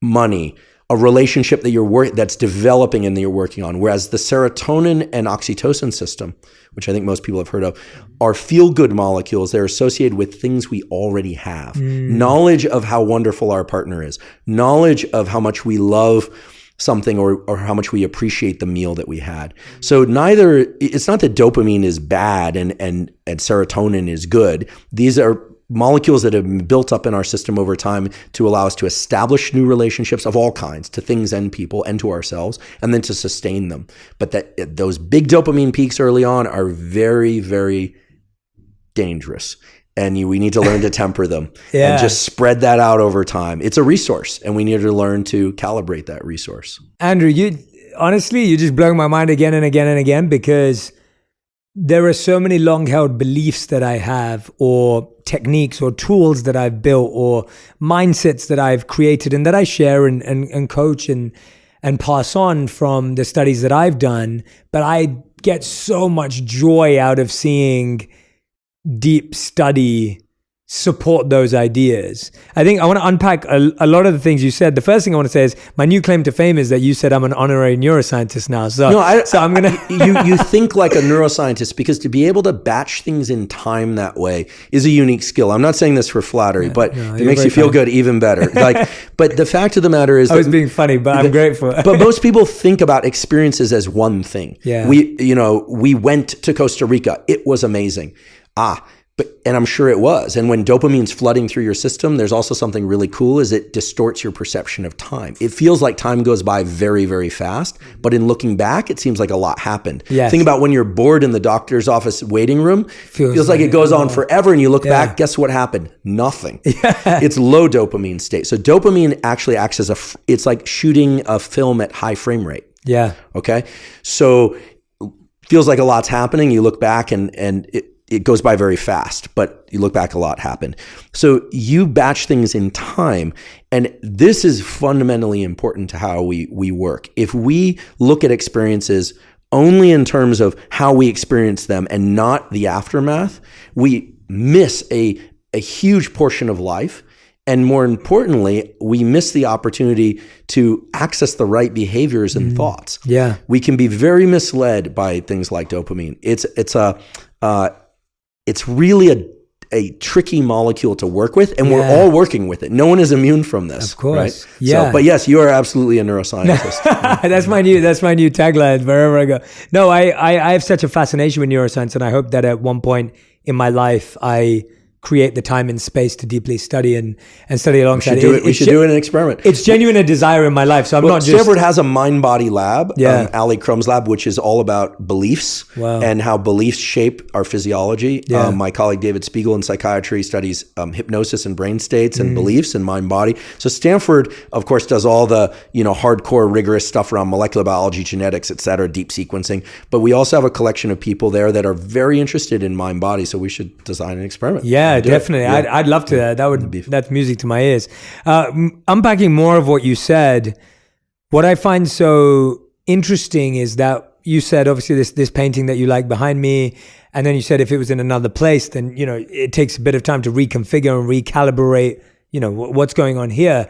money, a relationship that that's developing and that you're working on. Whereas the serotonin and oxytocin system, which I think most people have heard of, are feel-good molecules. They're associated with things we already have. Knowledge of how wonderful our partner is, knowledge of how much we love something, or how much we appreciate the meal that we had. So it's not that dopamine is bad and serotonin is good. These are molecules that have been built up in our system over time to allow us to establish new relationships of all kinds, to things and people and to ourselves, and then to sustain them. But those big dopamine peaks early on are very, very dangerous. And we need to learn to temper them and just spread that out over time. It's a resource, and we need to learn to calibrate that resource. Andrew, you're just blowing my mind again and again and again, because there are so many long-held beliefs that I have, or techniques or tools that I've built, or mindsets that I've created and that I share and coach and pass on from the studies that I've done. But I get so much joy out of seeing deep study support those ideas. I think I want to unpack a lot of the things you said. The first thing I want to say is my new claim to fame is that you said I'm an honorary neuroscientist now. So, I'm going to... You think like a neuroscientist, because to be able to batch things in time that way is a unique skill. I'm not saying this for flattery, but it makes you feel good even better. But the fact of the matter is... I was being funny, but I'm grateful. But most people think about experiences as one thing. Yeah. We went to Costa Rica. It was amazing. And I'm sure it was. And when dopamine's flooding through your system, there's also something really cool is it distorts your perception of time. It feels like time goes by very, very fast. But in looking back, it seems like a lot happened. Yes. Think about when you're bored in the doctor's office waiting room. Feels like it goes on forever. And you look back, guess what happened? Nothing. Yeah. It's low dopamine state. So dopamine actually acts as it's like shooting a film at high frame rate. Yeah. Okay. So feels like a lot's happening. You look back and it goes by very fast, but you look back, a lot happened. So you batch things in time. And this is fundamentally important to how we work. If we look at experiences only in terms of how we experience them and not the aftermath, we miss a huge portion of life. And more importantly, we miss the opportunity to access the right behaviors and thoughts. Yeah. We can be very misled by things like dopamine. It's really a tricky molecule to work with, and we're all working with it. No one is immune from this. Of course. Right? Yeah. So, but yes, you are absolutely a neuroscientist. That's my new tagline wherever I go. No, I have such a fascination with neuroscience, and I hope that at one point in my life I create the time and space to deeply study and study alongside it. We should do an experiment. It's genuine a desire in my life. So I'm not just... Stanford has a mind-body lab, Ali Crumb's lab, which is all about beliefs and how beliefs shape our physiology. Yeah. My colleague David Spiegel in psychiatry studies hypnosis and brain states and beliefs and mind-body. So Stanford, of course, does all the hardcore, rigorous stuff around molecular biology, genetics, et cetera, deep sequencing. But we also have a collection of people there that are very interested in mind-body. So we should design an experiment. Yeah, definitely. Yeah. I'd love to. That's music to my ears. Unpacking more of what you said, what I find so interesting is that you said, obviously, this painting that you like behind me, and then you said if it was in another place, then it takes a bit of time to reconfigure and recalibrate, what's going on here.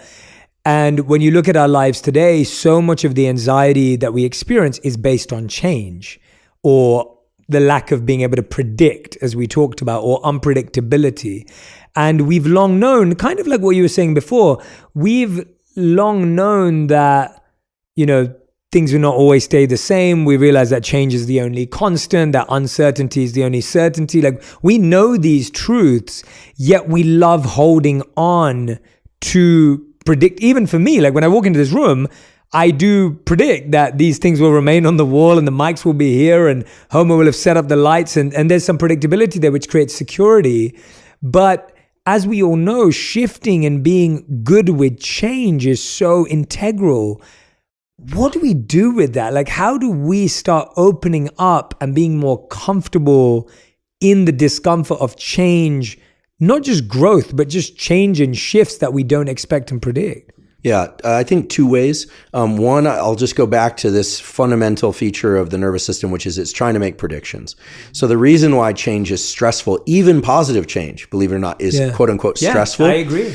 And when you look at our lives today, so much of the anxiety that we experience is based on change or the lack of being able to predict, as we talked about, or unpredictability. And we've long known, kind of like what you were saying before, we've long known that, things will not always stay the same. We realize that change is the only constant, that uncertainty is the only certainty. Like, we know these truths, yet we love holding on to predict. Even for me, like when I walk into this room, I do predict that these things will remain on the wall and the mics will be here and Homer will have set up the lights and there's some predictability there which creates security. But as we all know, shifting and being good with change is so integral. What do we do with that? Like, how do we start opening up and being more comfortable in the discomfort of change, not just growth, but just change and shifts that we don't expect and predict? Yeah, I think two ways. One, I'll just go back to this fundamental feature of the nervous system, which is it's trying to make predictions. So the reason why change is stressful, even positive change, believe it or not, is quote unquote stressful. I agree.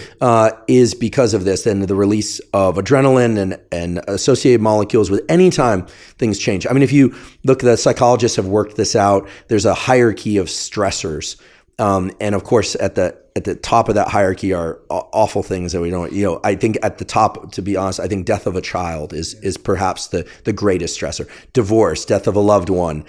Is because of this and the release of adrenaline and associated molecules with any time things change. I mean, if you look, the psychologists have worked this out. There's a hierarchy of stressors. And of course, at the top of that hierarchy are awful things that we don't, I think at the top, to be honest, I think death of a child is perhaps the greatest stressor. Divorce, death of a loved one,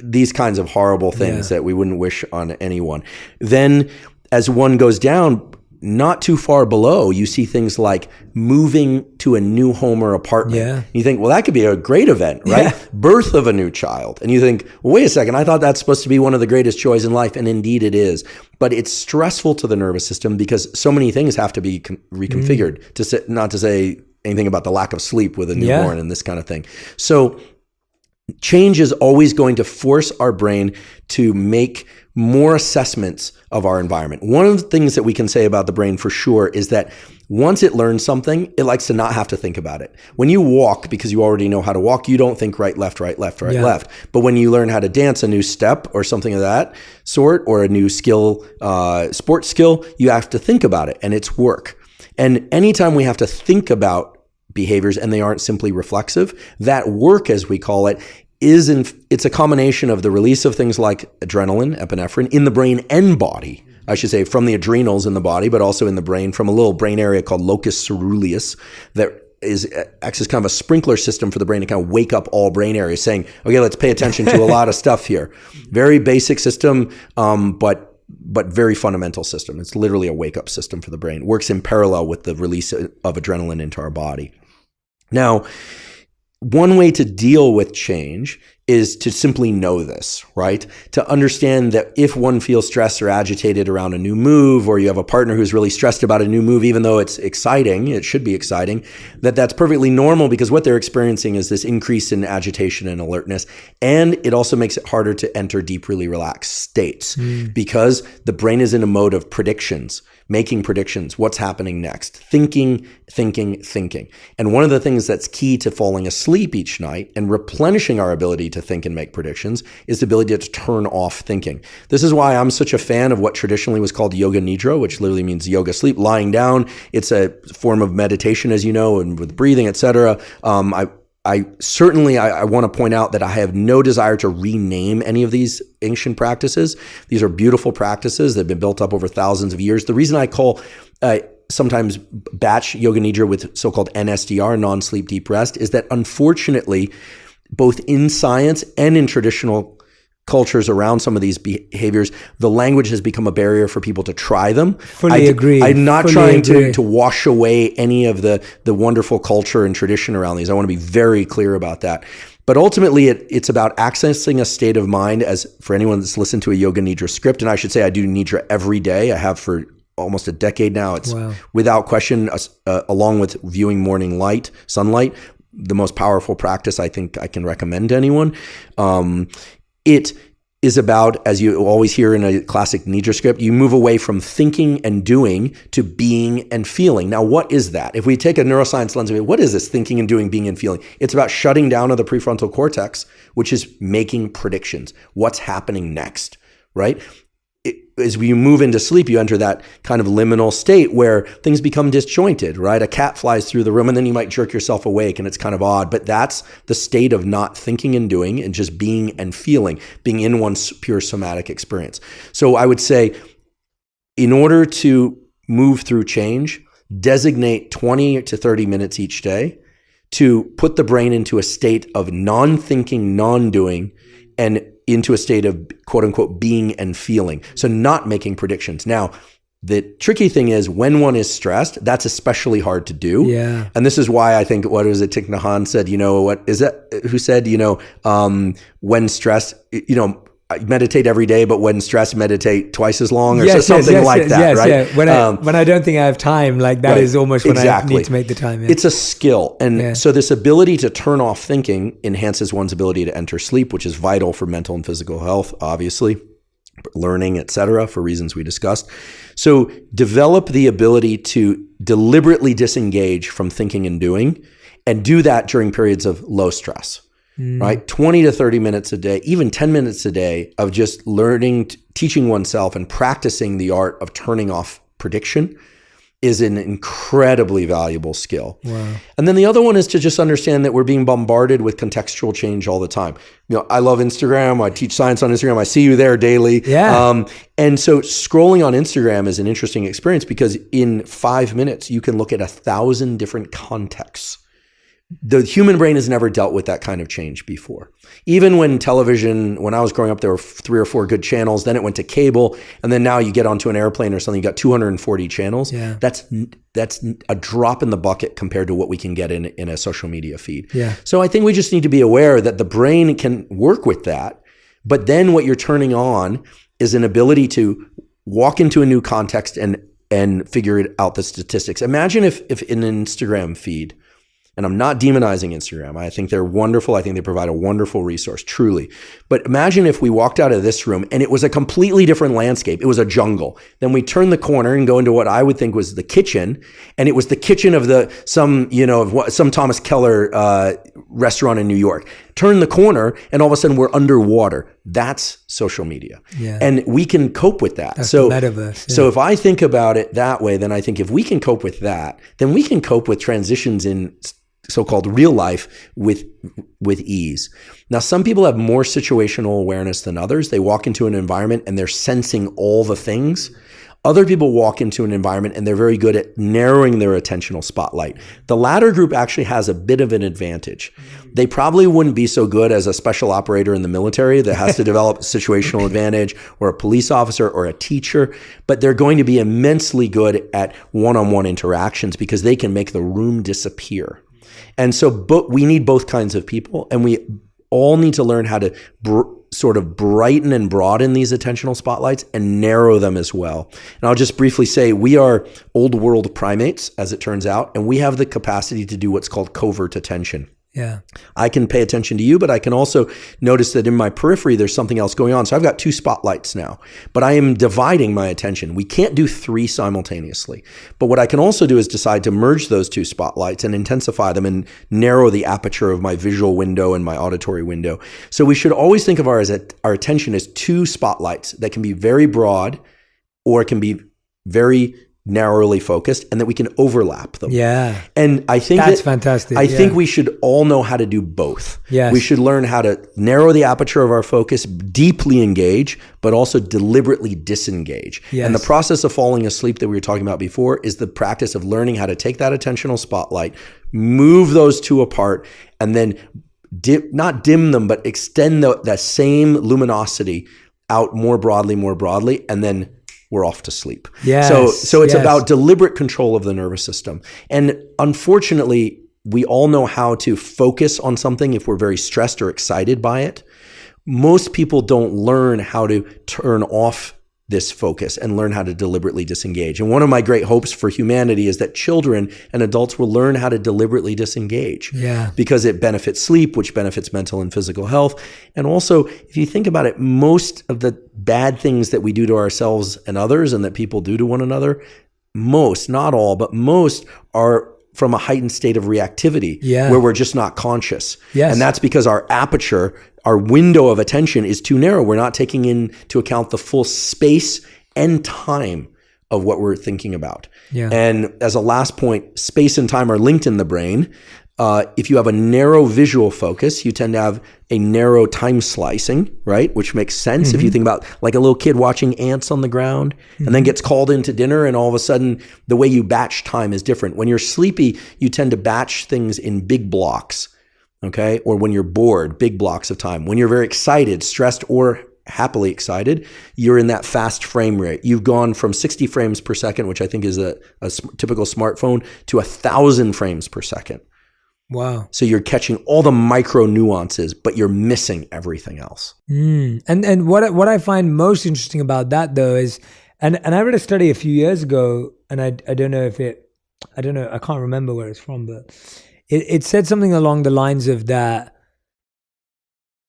these kinds of horrible things that we wouldn't wish on anyone. Then as one goes down, not too far below, you see things like moving to a new home or apartment. Yeah. You think, well, that could be a great event, right? Yeah. Birth of a new child. And you think, well, wait a second, I thought that's supposed to be one of the greatest joys in life. And indeed it is. But it's stressful to the nervous system because so many things have to be reconfigured, not to say anything about the lack of sleep with a newborn and this kind of thing. So change is always going to force our brain to make more assessments of our environment. One of the things that we can say about the brain for sure is that once it learns something, it likes to not have to think about it. When you walk, because you already know how to walk, you don't think right, left, right, left, right, left. But when you learn how to dance a new step or something of that sort, or a new skill, sports skill, you have to think about it, and it's work. And anytime we have to think about behaviors and they aren't simply reflexive, that work, as we call it, it's a combination of the release of things like adrenaline, epinephrine, in the brain and body. I should say from the adrenals in the body, but also in the brain from a little brain area called locus ceruleus that acts as kind of a sprinkler system for the brain to kind of wake up all brain areas, saying, okay, let's pay attention to a lot of stuff here. Very basic system, but very fundamental system. It's literally a wake-up system for the brain. It works in parallel with the release of adrenaline into our body. Now, one way to deal with change is to simply know this, right? To understand that if one feels stressed or agitated around a new move, or you have a partner who's really stressed about a new move, even though it's exciting, it should be exciting, that's perfectly normal, because what they're experiencing is this increase in agitation and alertness. And it also makes it harder to enter deep, really relaxed states because the brain is in a mode of predictions, making predictions, what's happening next, thinking. And one of the things that's key to falling asleep each night and replenishing our ability to think and make predictions is the ability to turn off thinking. This is why I'm such a fan of what traditionally was called yoga nidra, which literally means yoga sleep, lying down. It's a form of meditation, as you know, and with breathing, etc. I certainly want to point out that I have no desire to rename any of these ancient practices. These are beautiful practices that have been built up over thousands of years. The reason I call sometimes batch yoga nidra with so-called NSDR, non-sleep deep rest, is that unfortunately, both in science and in traditional cultures around some of these behaviors, the language has become a barrier for people to try them. Fully agree. I'm not trying to wash away any of the wonderful culture and tradition around these. I want to be very clear about that. But ultimately, it's about accessing a state of mind, as for anyone that's listened to a yoga nidra script, and I should say I do nidra every day. I have for almost a decade now. It's without question, along with viewing morning light, sunlight, the most powerful practice I think I can recommend to anyone. It is about, as you always hear in a classic nidra script, you move away from thinking and doing to being and feeling. Now, what is that? If we take a neuroscience lens of it, what is this thinking and doing, being and feeling? It's about shutting down of the prefrontal cortex, which is making predictions. What's happening next, right? As we move into sleep, you enter that kind of liminal state where things become disjointed, right? A cat flies through the room and then you might jerk yourself awake and it's kind of odd, but that's the state of not thinking and doing and just being and feeling, being in one's pure somatic experience. So I would say, in order to move through change, designate 20 to 30 minutes each day to put the brain into a state of non-thinking, non-doing, and into a state of quote unquote being and feeling. So not making predictions. Now, the tricky thing is when one is stressed, that's especially hard to do. Yeah. And this is why I think, what was it, Thich Nhat Hanh said, who said, when stressed, meditate every day, but when stressed, meditate twice as long, or something like that, right? Yeah. When I don't think I have time, like that is almost when I need to make the time. Yeah. It's a skill. And so this ability to turn off thinking enhances one's ability to enter sleep, which is vital for mental and physical health, obviously, learning, etc., for reasons we discussed. So develop the ability to deliberately disengage from thinking and doing, and do that during periods of low stress. Right? 20 to 30 minutes a day, even 10 minutes a day of just learning, teaching oneself and practicing the art of turning off prediction is an incredibly valuable skill. Wow. And then the other one is to just understand that we're being bombarded with contextual change all the time. I love Instagram. I teach science on Instagram. I see you there daily. Yeah. And so scrolling on Instagram is an interesting experience because in 5 minutes, you can look at 1,000 different contexts. The human brain has never dealt with that kind of change before. Even when I was growing up, there were 3 or 4 good channels. Then it went to cable. And then now you get onto an airplane or something, you got 240 channels. Yeah. That's a drop in the bucket compared to what we can get in a social media feed. Yeah. So I think we just need to be aware that the brain can work with that. But then what you're turning on is an ability to walk into a new context and figure out the statistics. Imagine if in an Instagram feed, And I'm not demonizing Instagram. I think they're wonderful. I think they provide a wonderful resource, truly. But imagine if we walked out of this room and it was a completely different landscape. It was a jungle. Then we turn the corner and go into what I would think was the kitchen. And it was the kitchen of some Thomas Keller restaurant in New York. Turn the corner and all of a sudden we're underwater. That's social media. Yeah. And we can cope with that. That's the metaverse. Yeah. So if I think about it that way, then I think if we can cope with that, then we can cope with transitions in so-called real life with ease. Now, some people have more situational awareness than others. They walk into an environment and they're sensing all the things. Other people walk into an environment and they're very good at narrowing their attentional spotlight. The latter group actually has a bit of an advantage. They probably wouldn't be so good as a special operator in the military that has to develop situational advantage, or a police officer or a teacher, but they're going to be immensely good at one-on-one interactions because they can make the room disappear. And so we need both kinds of people, and we all need to learn how to sort of brighten and broaden these attentional spotlights and narrow them as well. And I'll just briefly say we are old world primates, as it turns out, and we have the capacity to do what's called covert attention. Yeah. I can pay attention to you, but I can also notice that in my periphery, there's something else going on. So I've got 2 spotlights now, but I am dividing my attention. We can't do 3 simultaneously. But what I can also do is decide to merge those 2 spotlights and intensify them and narrow the aperture of my visual window and my auditory window. So we should always think of our attention as 2 spotlights that can be very broad or can be very narrowly focused, and that we can overlap them. Yeah. And I think that's fantastic. I think we should all know how to do both. Yes. We should learn how to narrow the aperture of our focus, deeply engage, but also deliberately disengage. Yes. And the process of falling asleep that we were talking about before is the practice of learning how to take that attentional spotlight, move those 2 apart, and then not dim them, but extend that same luminosity out more broadly, and then we're off to sleep. Yes, so it's about deliberate control of the nervous system. And unfortunately, we all know how to focus on something if we're very stressed or excited by it. Most people don't learn how to turn off this focus and learn how to deliberately disengage. And one of my great hopes for humanity is that children and adults will learn how to deliberately disengage. Yeah. Because it benefits sleep, which benefits mental and physical health. And also, if you think about it, most of the bad things that we do to ourselves and others and that people do to one another, most, not all, but most are from a heightened state of reactivity, where we're just not conscious. Yes. And that's because our aperture, our window of attention is too narrow. We're not taking into account the full space and time of what we're thinking about. Yeah. And as a last point, space and time are linked in the brain. If you have a narrow visual focus, you tend to have a narrow time slicing, right? Which makes sense. Mm-hmm. If you think about like a little kid watching ants on the ground and then gets called into dinner, and all of a sudden the way you batch time is different. When you're sleepy, you tend to batch things in big blocks, okay? Or when you're bored, big blocks of time. When you're very excited, stressed, or happily excited, you're in that fast frame rate. You've gone from 60 frames per second, which I think is a typical smartphone, to 1,000 frames per second. Wow. So you're catching all the micro nuances, but you're missing everything else. And what I find most interesting about that though is, and I read a study a few years ago, and I don't know, I can't remember where it's from, but it said something along the lines of that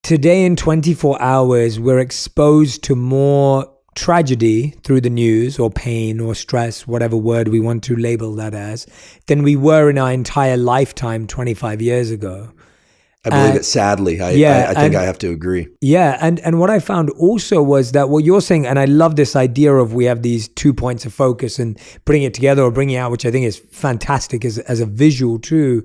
today in 24 hours, we're exposed to more tragedy through the news or pain or stress, whatever word we want to label that as, than we were in our entire lifetime 25 years ago. I believe it, sadly. I think I have to agree. Yeah. And what I found also was that what you're saying, and I love this idea of we have these 2 points of focus and putting it together or bringing it out, which I think is fantastic as a visual too.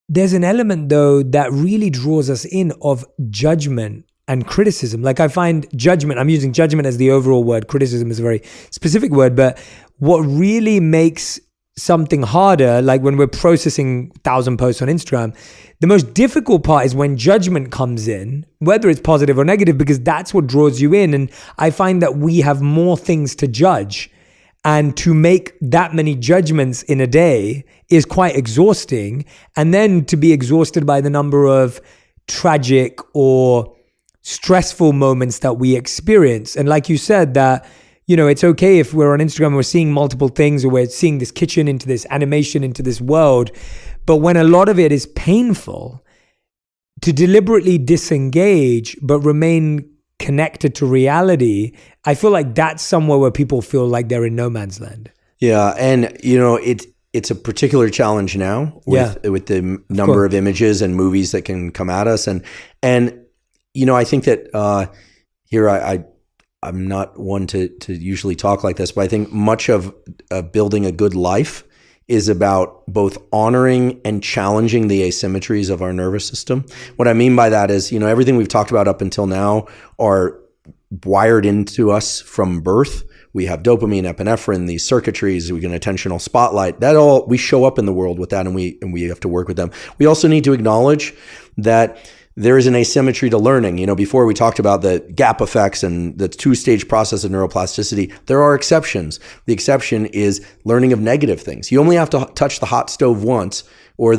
There's an element though that really draws us in of judgment and criticism. Like I find judgment, I'm using judgment as the overall word, criticism is a very specific word, but what really makes something harder, like when we're processing 1,000 posts on Instagram, the most difficult part is when judgment comes in, whether it's positive or negative, because that's what draws you in. And I find that we have more things to judge, and to make that many judgments in a day is quite exhausting. And then to be exhausted by the number of tragic or stressful moments that we experience. And like you said, that it's okay if we're on Instagram and we're seeing multiple things, or we're seeing this kitchen into this animation into this world. But when a lot of it is painful, to deliberately disengage but remain connected to reality, I feel like that's somewhere where people feel like they're in no man's land. Yeah, and it's a particular challenge now with the number of images and movies that can come at us, and I think that here I'm not one to usually talk like this, but I think much of building a good life is about both honoring and challenging the asymmetries of our nervous system. What I mean by that is, everything we've talked about up until now are wired into us from birth. We have dopamine, epinephrine, these circuitries, we get an attentional spotlight. That all, we show up in the world with that, and we have to work with them. We also need to acknowledge that there is an asymmetry to learning. Before we talked about the gap effects and the two-stage process of neuroplasticity, there are exceptions. The exception is learning of negative things. You only have to touch the hot stove once, or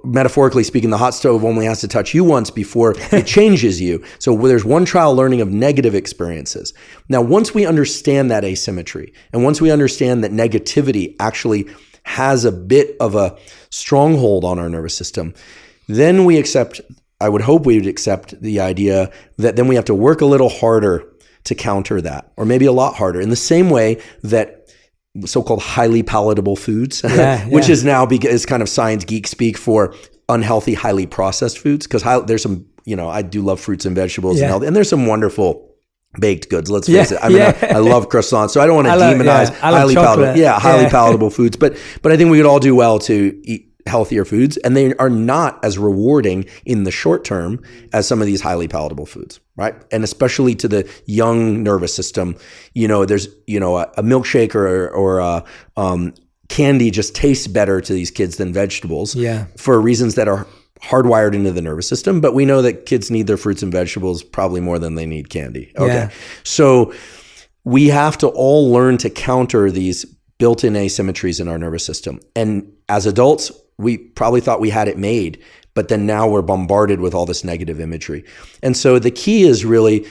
metaphorically speaking, the hot stove only has to touch you once before it changes you. So there's one trial learning of negative experiences. Now, once we understand that asymmetry, and once we understand that negativity actually has a bit of a stronghold on our nervous system, then I would hope we would accept the idea that then we have to work a little harder to counter that, or maybe a lot harder, in the same way that so-called highly palatable foods, which is now is kind of science geek speak for unhealthy, highly processed foods. Because there's some, I do love fruits and vegetables and healthy, and there's some wonderful baked goods. Let's face it. I mean, I love croissants, so I don't want to demonize highly palatable foods, but I think we could all do well to eat healthier foods, and they are not as rewarding in the short term as some of these highly palatable foods, right? And especially to the young nervous system, there's a milkshake or candy just tastes better to these kids than vegetables, for reasons that are hardwired into the nervous system. But we know that kids need their fruits and vegetables probably more than they need candy. Okay, so we have to all learn to counter these built-in asymmetries in our nervous system. And as adults, we probably thought we had it made, but then now we're bombarded with all this negative imagery. And so the key is really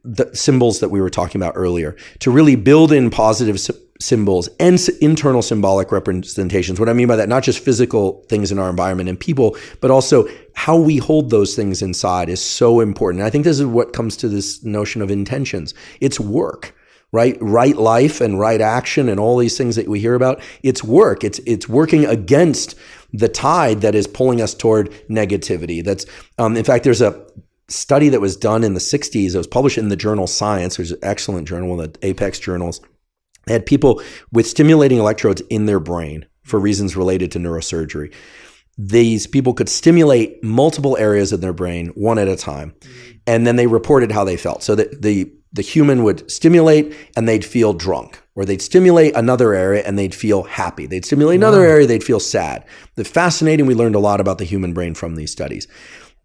the symbols that we were talking about earlier, to really build in positive symbols and internal symbolic representations. What I mean by that, not just physical things in our environment and people, but also how we hold those things inside is so important. And I think this is what comes to this notion of intentions. It's work. Right life and right action and all these things that we hear about. It's work. It's working against the tide that is pulling us toward negativity. That's in fact, there's a study that was done in the 60s. It was published in the journal Science. There's an excellent journal, one of the apex journals. They had people with stimulating electrodes in their brain for reasons related to neurosurgery. These people could stimulate multiple areas of their brain one at a time, and then they reported how they felt. So that the human would stimulate and they'd feel drunk, or they'd stimulate another area and they'd feel happy. They'd stimulate another area, they'd feel sad. Fascinating. We learned a lot about the human brain from these studies.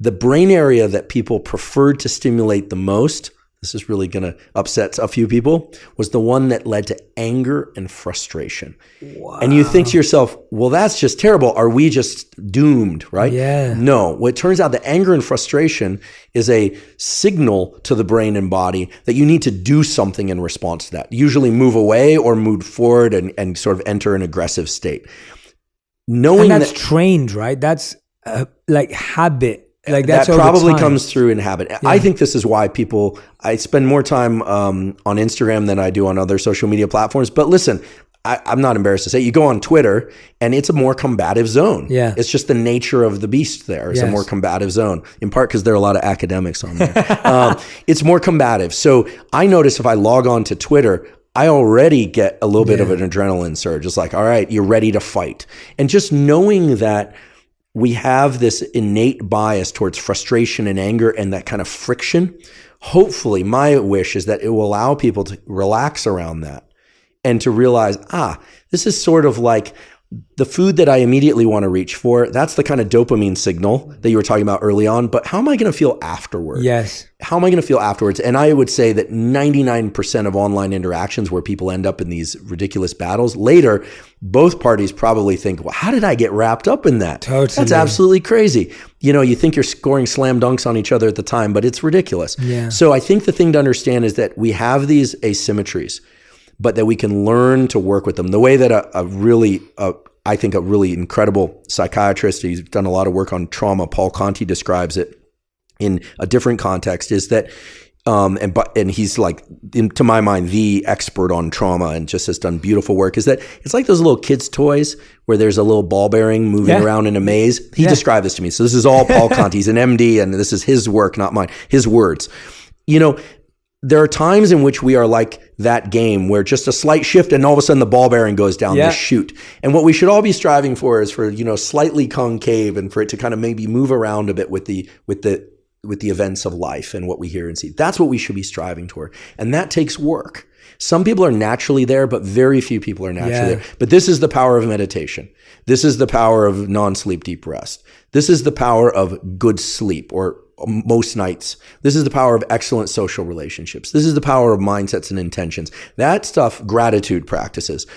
The brain area that people preferred to stimulate the most, this is really going to upset a few people, was the one that led to anger and frustration. Wow. And you think to yourself, well, that's just terrible. Are we just doomed, right? Yeah. No. Well, it turns out that anger and frustration is a signal to the brain and body that you need to do something in response to that. Usually move away or move forward and sort of enter an aggressive state. And that's trained, right? That's like habit. Like that probably comes through in habit. Yeah. I think this is why I spend more time on Instagram than I do on other social media platforms. But listen, I'm not embarrassed to say, you go on Twitter and it's a more combative zone. Yeah. It's just the nature of the beast there. It's a more combative zone, in part because there are a lot of academics on there. It's more combative. So I notice if I log on to Twitter, I already get a little bit of an adrenaline surge. It's like, all right, you're ready to fight. And just knowing that we have this innate bias towards frustration and anger and that kind of friction. Hopefully, my wish is that it will allow people to relax around that and to realize, this is sort of like the food that I immediately want to reach for, that's the kind of dopamine signal that you were talking about early on. But how am I going to feel afterward? Yes. How am I going to feel afterwards? And I would say that 99% of online interactions where people end up in these ridiculous battles, later, both parties probably think, well, how did I get wrapped up in that? Totally. That's absolutely crazy. You think you're scoring slam dunks on each other at the time, but it's ridiculous. Yeah. So I think the thing to understand is that we have these asymmetries, but that we can learn to work with them. The way that I think a really incredible psychiatrist, he's done a lot of work on trauma, Paul Conti describes it in a different context, is that, and he's like, to my mind, the expert on trauma and just has done beautiful work, is that it's like those little kids' toys where there's a little ball bearing moving around in a maze. He described this to me. So this is all Paul Conti. He's an MD, and this is his work, not mine, his words. There are times in which we are like that game where just a slight shift and all of a sudden the ball bearing goes down the chute. And what we should all be striving for is for, slightly concave and for it to kind of maybe move around a bit with the events of life and what we hear and see. That's what we should be striving toward. And that takes work. Some people are naturally there, but very few people are naturally there. But this is the power of meditation. This is the power of non-sleep deep rest. This is the power of good sleep, or most nights. This is the power of excellent social relationships. This is the power of mindsets and intentions. That stuff, gratitude practices.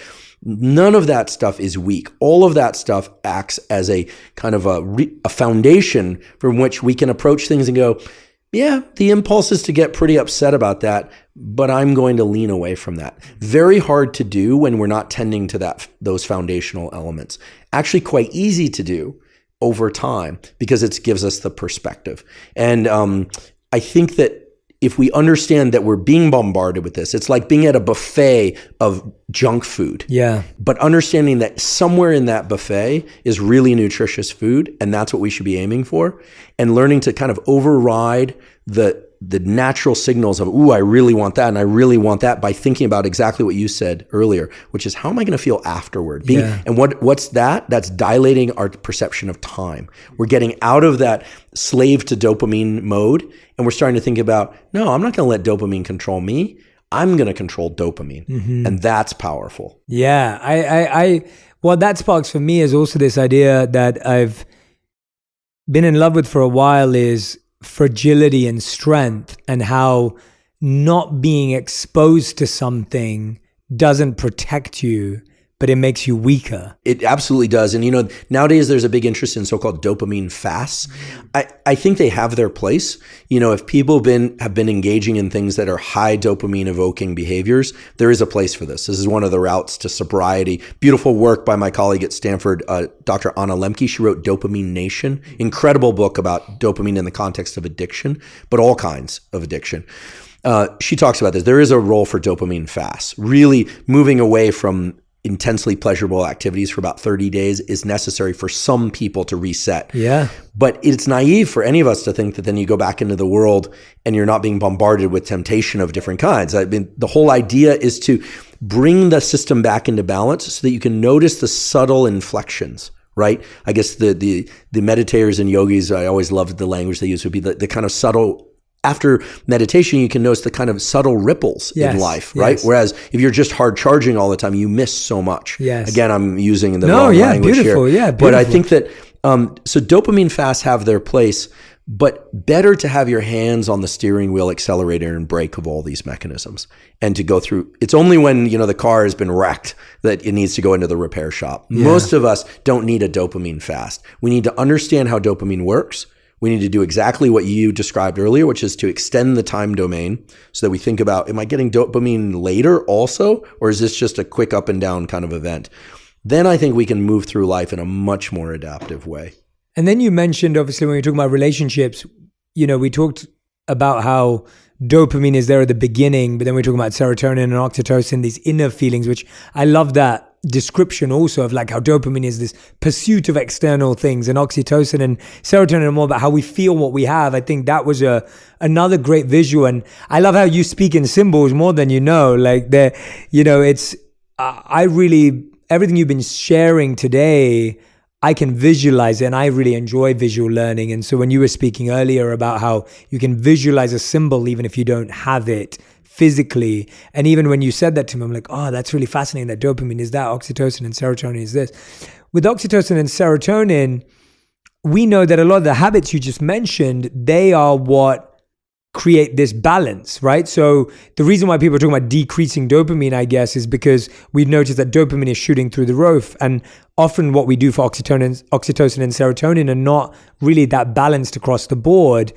None of that stuff is weak. All of that stuff acts as a kind of a foundation from which we can approach things and go, yeah, the impulse is to get pretty upset about that, but I'm going to lean away from that. Very hard to do when we're not tending to those foundational elements. Actually quite easy to do over time because it gives us the perspective. And I think that if we understand that we're being bombarded with this, it's like being at a buffet of junk food. Yeah. But understanding that somewhere in that buffet is really nutritious food, and that's what we should be aiming for, and learning to kind of override the natural signals of, ooh, I really want that and I really want that, by thinking about exactly what you said earlier, which is, how am I going to feel afterward? And what's that? That's dilating our perception of time. We're getting out of that slave to dopamine mode, and we're starting to think about, no, I'm not going to let dopamine control me. I'm going to control dopamine. Mm-hmm. And that's powerful. Yeah. I what that sparks for me is also this idea that I've been in love with for a while, is fragility and strength, and how not being exposed to something doesn't protect you, but it makes you weaker. It absolutely does. And nowadays there's a big interest in so-called dopamine fasts. I think they have their place. If people have been engaging in things that are high dopamine evoking behaviors, there is a place for this. This is one of the routes to sobriety. Beautiful work by my colleague at Stanford, Dr. Anna Lemke. She wrote Dopamine Nation. Incredible book about dopamine in the context of addiction, but all kinds of addiction. She talks about this. There is a role for dopamine fasts. Really moving away from intensely pleasurable activities for about 30 days is necessary for some people to reset. Yeah. But it's naive for any of us to think that then you go back into the world and you're not being bombarded with temptation of different kinds. I mean, the whole idea is to bring the system back into balance so that you can notice the subtle inflections, right? I guess the meditators and yogis, I always loved the language they use, would be the kind of subtle. After meditation, you can notice the kind of subtle ripples in life, right? Yes. Whereas if you're just hard charging all the time, you miss so much. Yes. Again, I'm using the wrong language here. Yeah, beautiful. But I think that, so dopamine fasts have their place, but better to have your hands on the steering wheel, accelerator, and brake of all these mechanisms, and to go through. It's only when, the car has been wrecked that it needs to go into the repair shop. Yeah. Most of us don't need a dopamine fast. We need to understand how dopamine works. We need to do exactly what you described earlier, which is to extend the time domain so that we think about, am I getting dopamine later also, or is this just a quick up and down kind of event? Then I think we can move through life in a much more adaptive way. And then you mentioned, obviously, when we were talking about relationships, we talked about how dopamine is there at the beginning, but then we're talking about serotonin and oxytocin, these inner feelings, which I love that description also of like how dopamine is this pursuit of external things, and oxytocin and serotonin are more about how we feel what we have. I think that was another great visual, and I love how you speak in symbols more than like it's I really, everything you've been sharing today, I can visualize it, and I really enjoy visual learning. And so when you were speaking earlier about how you can visualize a symbol even if you don't have it physically. And even when you said that to me, I'm like, oh, that's really fascinating. That dopamine is that, oxytocin and serotonin is this. With oxytocin and serotonin, we know that a lot of the habits you just mentioned, they are what create this balance, right? So the reason why people are talking about decreasing dopamine, I guess, is because we've noticed that dopamine is shooting through the roof. And often what we do for oxytocin and serotonin are not really that balanced across the board.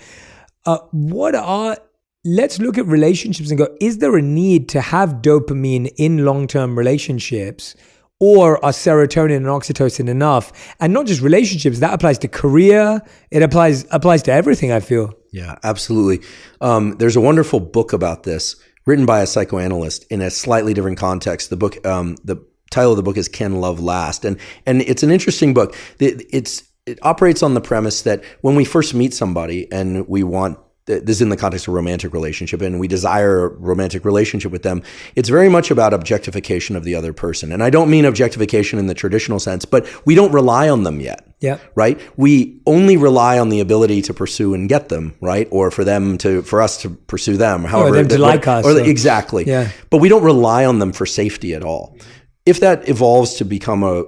Let's look at relationships and go, is there a need to have dopamine in long-term relationships? Or are serotonin and oxytocin enough? And not just relationships, that applies to career. It applies to everything, I feel. Yeah, absolutely. There's a wonderful book about this written by a psychoanalyst in a slightly different context. The book, the title of the book is Can Love Last? And it's an interesting book. It operates on the premise that when we first meet somebody and we want, this is in the context of a romantic relationship, and we desire a romantic relationship with them, it's very much about objectification of the other person. And I don't mean objectification in the traditional sense, but we don't rely on them yet. Yeah. Right? We only rely on the ability to pursue and get them, right? Or for us to pursue them. However, or them to like us. Exactly. Yeah. But we don't rely on them for safety at all. If that evolves to become a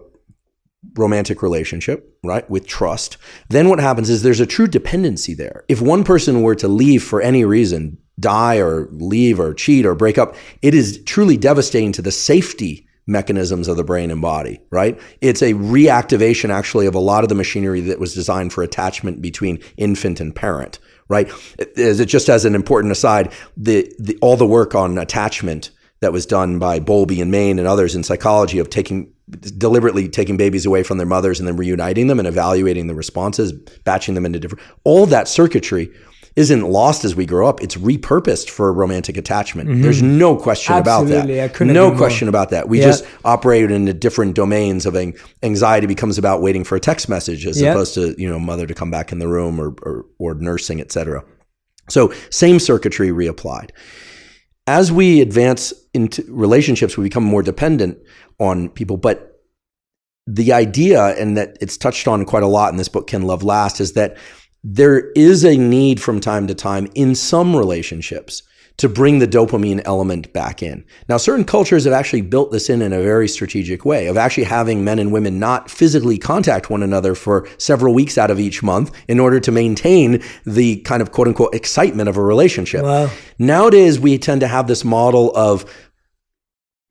romantic relationship, right, with trust, then what happens is there's a true dependency there. If one person were to leave for any reason, die or leave or cheat or break up, it is truly devastating to the safety mechanisms of the brain and body, right? It's a reactivation actually of a lot of the machinery that was designed for attachment between infant and parent, right? Just as an important aside, all the work on attachment that was done by Bowlby and Main and others in psychology of deliberately taking babies away from their mothers and then reuniting them and evaluating the responses, batching them into different, all that circuitry isn't lost as we grow up. It's repurposed for romantic attachment. Mm-hmm. There's no question about that. No question about that. We just operate in the different domains of anxiety becomes about waiting for a text message as opposed to, mother to come back in the room or nursing, et cetera. So same circuitry reapplied. As we advance into relationships, we become more dependent on people. But the idea, and that it's touched on quite a lot in this book, Can Love Last, is that there is a need from time to time in some relationships to bring the dopamine element back in. Now, certain cultures have actually built this in a very strategic way of actually having men and women not physically contact one another for several weeks out of each month in order to maintain the kind of quote unquote excitement of a relationship. Wow. Nowadays, we tend to have this model of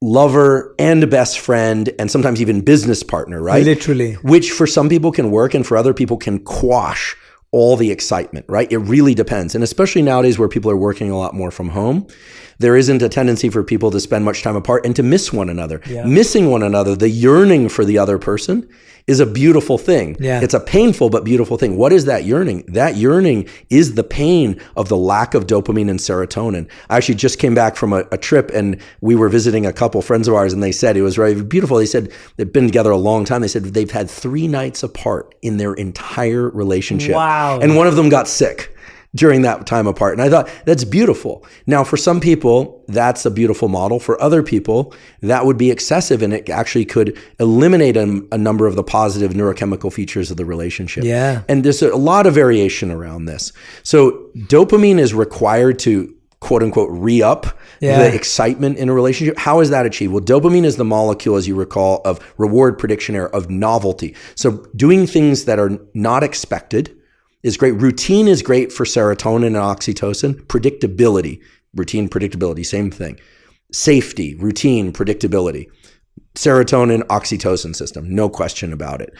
lover and best friend and sometimes even business partner, right? Literally. Which for some people can work and for other people can quash all the excitement, right? It really depends. And especially nowadays where people are working a lot more from home, there isn't a tendency for people to spend much time apart and to miss one another. Yeah. Missing one another, the yearning for the other person is a beautiful thing. Yeah. It's a painful but beautiful thing. What is that yearning? That yearning is the pain of the lack of dopamine and serotonin. I actually just came back from a trip and we were visiting a couple friends of ours and they said it was very beautiful. They said they've been together a long time. They said they've had 3 nights apart in their entire relationship. Wow. And one of them got sick during that time apart. And I thought, that's beautiful. Now, for some people, that's a beautiful model. For other people, that would be excessive and it actually could eliminate a number of the positive neurochemical features of the relationship. Yeah. And there's a lot of variation around this. So dopamine is required to quote unquote re-up the excitement in a relationship. How is that achieved? Well, dopamine is the molecule, as you recall, of reward prediction error, of novelty. So doing things that are not expected is great. Routine is great for serotonin and oxytocin. Predictability, routine, predictability, same thing. Safety, routine, predictability. Serotonin, oxytocin system, no question about it.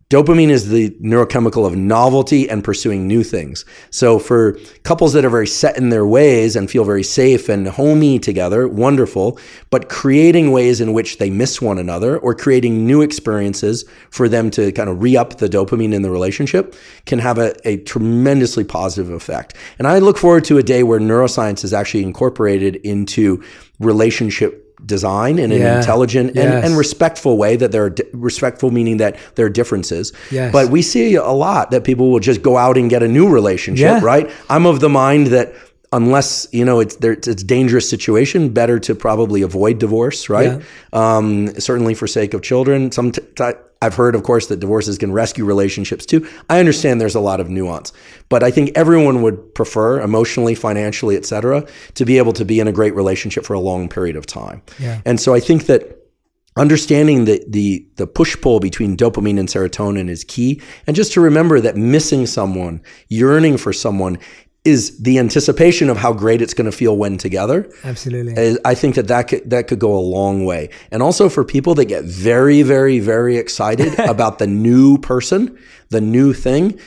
Dopamine is the neurochemical of novelty and pursuing new things. So for couples that are very set in their ways and feel very safe and homey together, wonderful, but creating ways in which they miss one another or creating new experiences for them to kind of re-up the dopamine in the relationship can have a tremendously positive effect. And I look forward to a day where neuroscience is actually incorporated into relationship design in an intelligent and respectful way, that they're respectful, meaning that there are differences. Yes. But we see a lot that people will just go out and get a new relationship, right? I'm of the mind that unless, it's a dangerous situation, better to probably avoid divorce, right? Certainly for sake of children. I've heard, of course, that divorces can rescue relationships too. I understand there's a lot of nuance, but I think everyone would prefer emotionally, financially, et cetera, to be able to be in a great relationship for a long period of time. Yeah. And so I think that understanding the push-pull between dopamine and serotonin is key. And just to remember that missing someone, yearning for someone, is the anticipation of how great it's going to feel when together. Absolutely. I think that could go a long way. And also for people that get very, very, very excited about the new person, the new thing,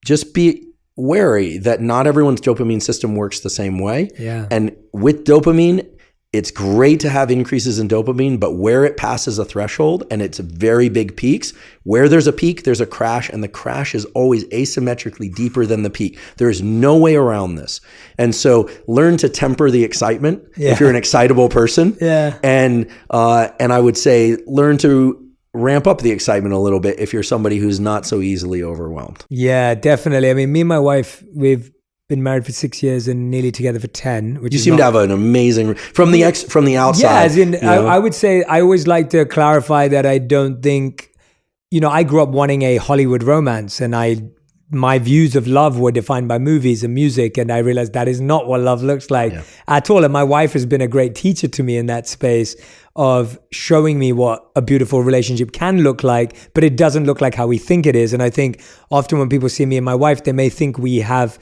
just be wary that not everyone's dopamine system works the same way. Yeah. And with dopamine, it's great to have increases in dopamine, but where it passes a threshold and it's very big peaks, where there's a peak, there's a crash, and the crash is always asymmetrically deeper than the peak. There is no way around this. And so learn to temper the excitement if you're an excitable person. Yeah. And I would say learn to ramp up the excitement a little bit if you're somebody who's not so easily overwhelmed. Yeah, definitely. I mean, me and my wife, we've been married for 6 years and nearly together for 10. Which you seem to have an amazing from the outside. Yeah, as in, I would say I always like to clarify that I don't think, I grew up wanting a Hollywood romance, and my views of love were defined by movies and music, and I realized that is not what love looks like at all. And my wife has been a great teacher to me in that space of showing me what a beautiful relationship can look like, but it doesn't look like how we think it is. And I think often when people see me and my wife, they may think we have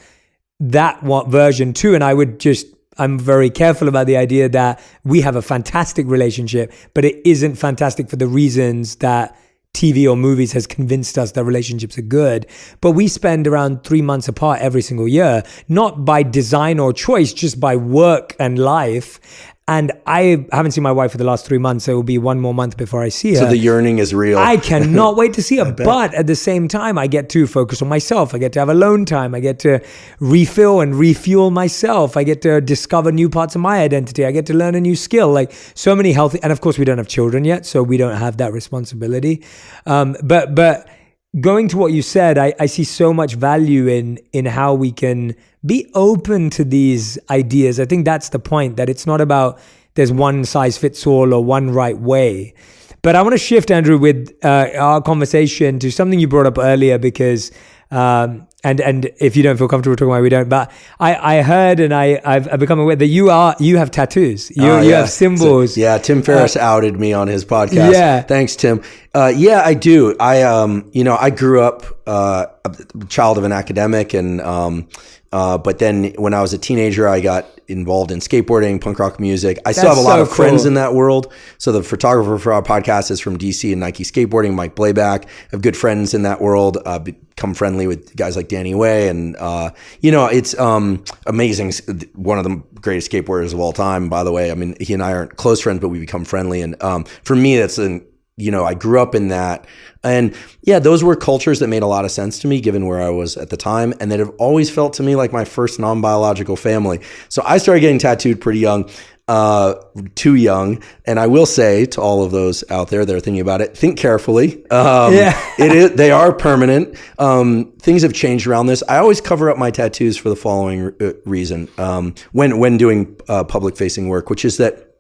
that version too. And I'm very careful about the idea that we have a fantastic relationship, but it isn't fantastic for the reasons that TV or movies has convinced us that relationships are good. But we spend around 3 months apart every single year, not by design or choice, just by work and life. And I haven't seen my wife for the last 3 months, so it will be one more month before I see her. So the yearning is real. I cannot wait to see her. But at the same time, I get to focus on myself. I get to have alone time. I get to refill and refuel myself. I get to discover new parts of my identity. I get to learn a new skill. Like so many healthy, and of course we don't have children yet, so we don't have that responsibility. But going to what you said, I see so much value in how we can be open to these ideas. I think that's the point, that it's not about there's one size fits all or one right way. But I want to shift, Andrew, with our conversation to something you brought up earlier, because and if you don't feel comfortable talking about it, we don't. But I heard, and I've become aware that you have tattoos. You have symbols. So, Tim Ferriss outed me on his podcast. Yeah, thanks, Tim. I do. I grew up a child of an academic, and but then when I was a teenager, I got involved in skateboarding, punk rock music. I still have a lot of friends in that world. So the photographer for our podcast is from DC and Nike Skateboarding, Mike Blayback. I have good friends in that world, become friendly with guys like Danny Way. And, it's amazing. One of the greatest skateboarders of all time, by the way. I mean, he and I aren't close friends, but we become friendly. And for me, that's I grew up in that. And those were cultures that made a lot of sense to me given where I was at the time, and that have always felt to me like my first non-biological family. So I started getting tattooed pretty young, too young. And I will say to all of those out there that are thinking about it, think carefully. They are permanent. Things have changed around this. I always cover up my tattoos for the following reason when doing public facing work, which is that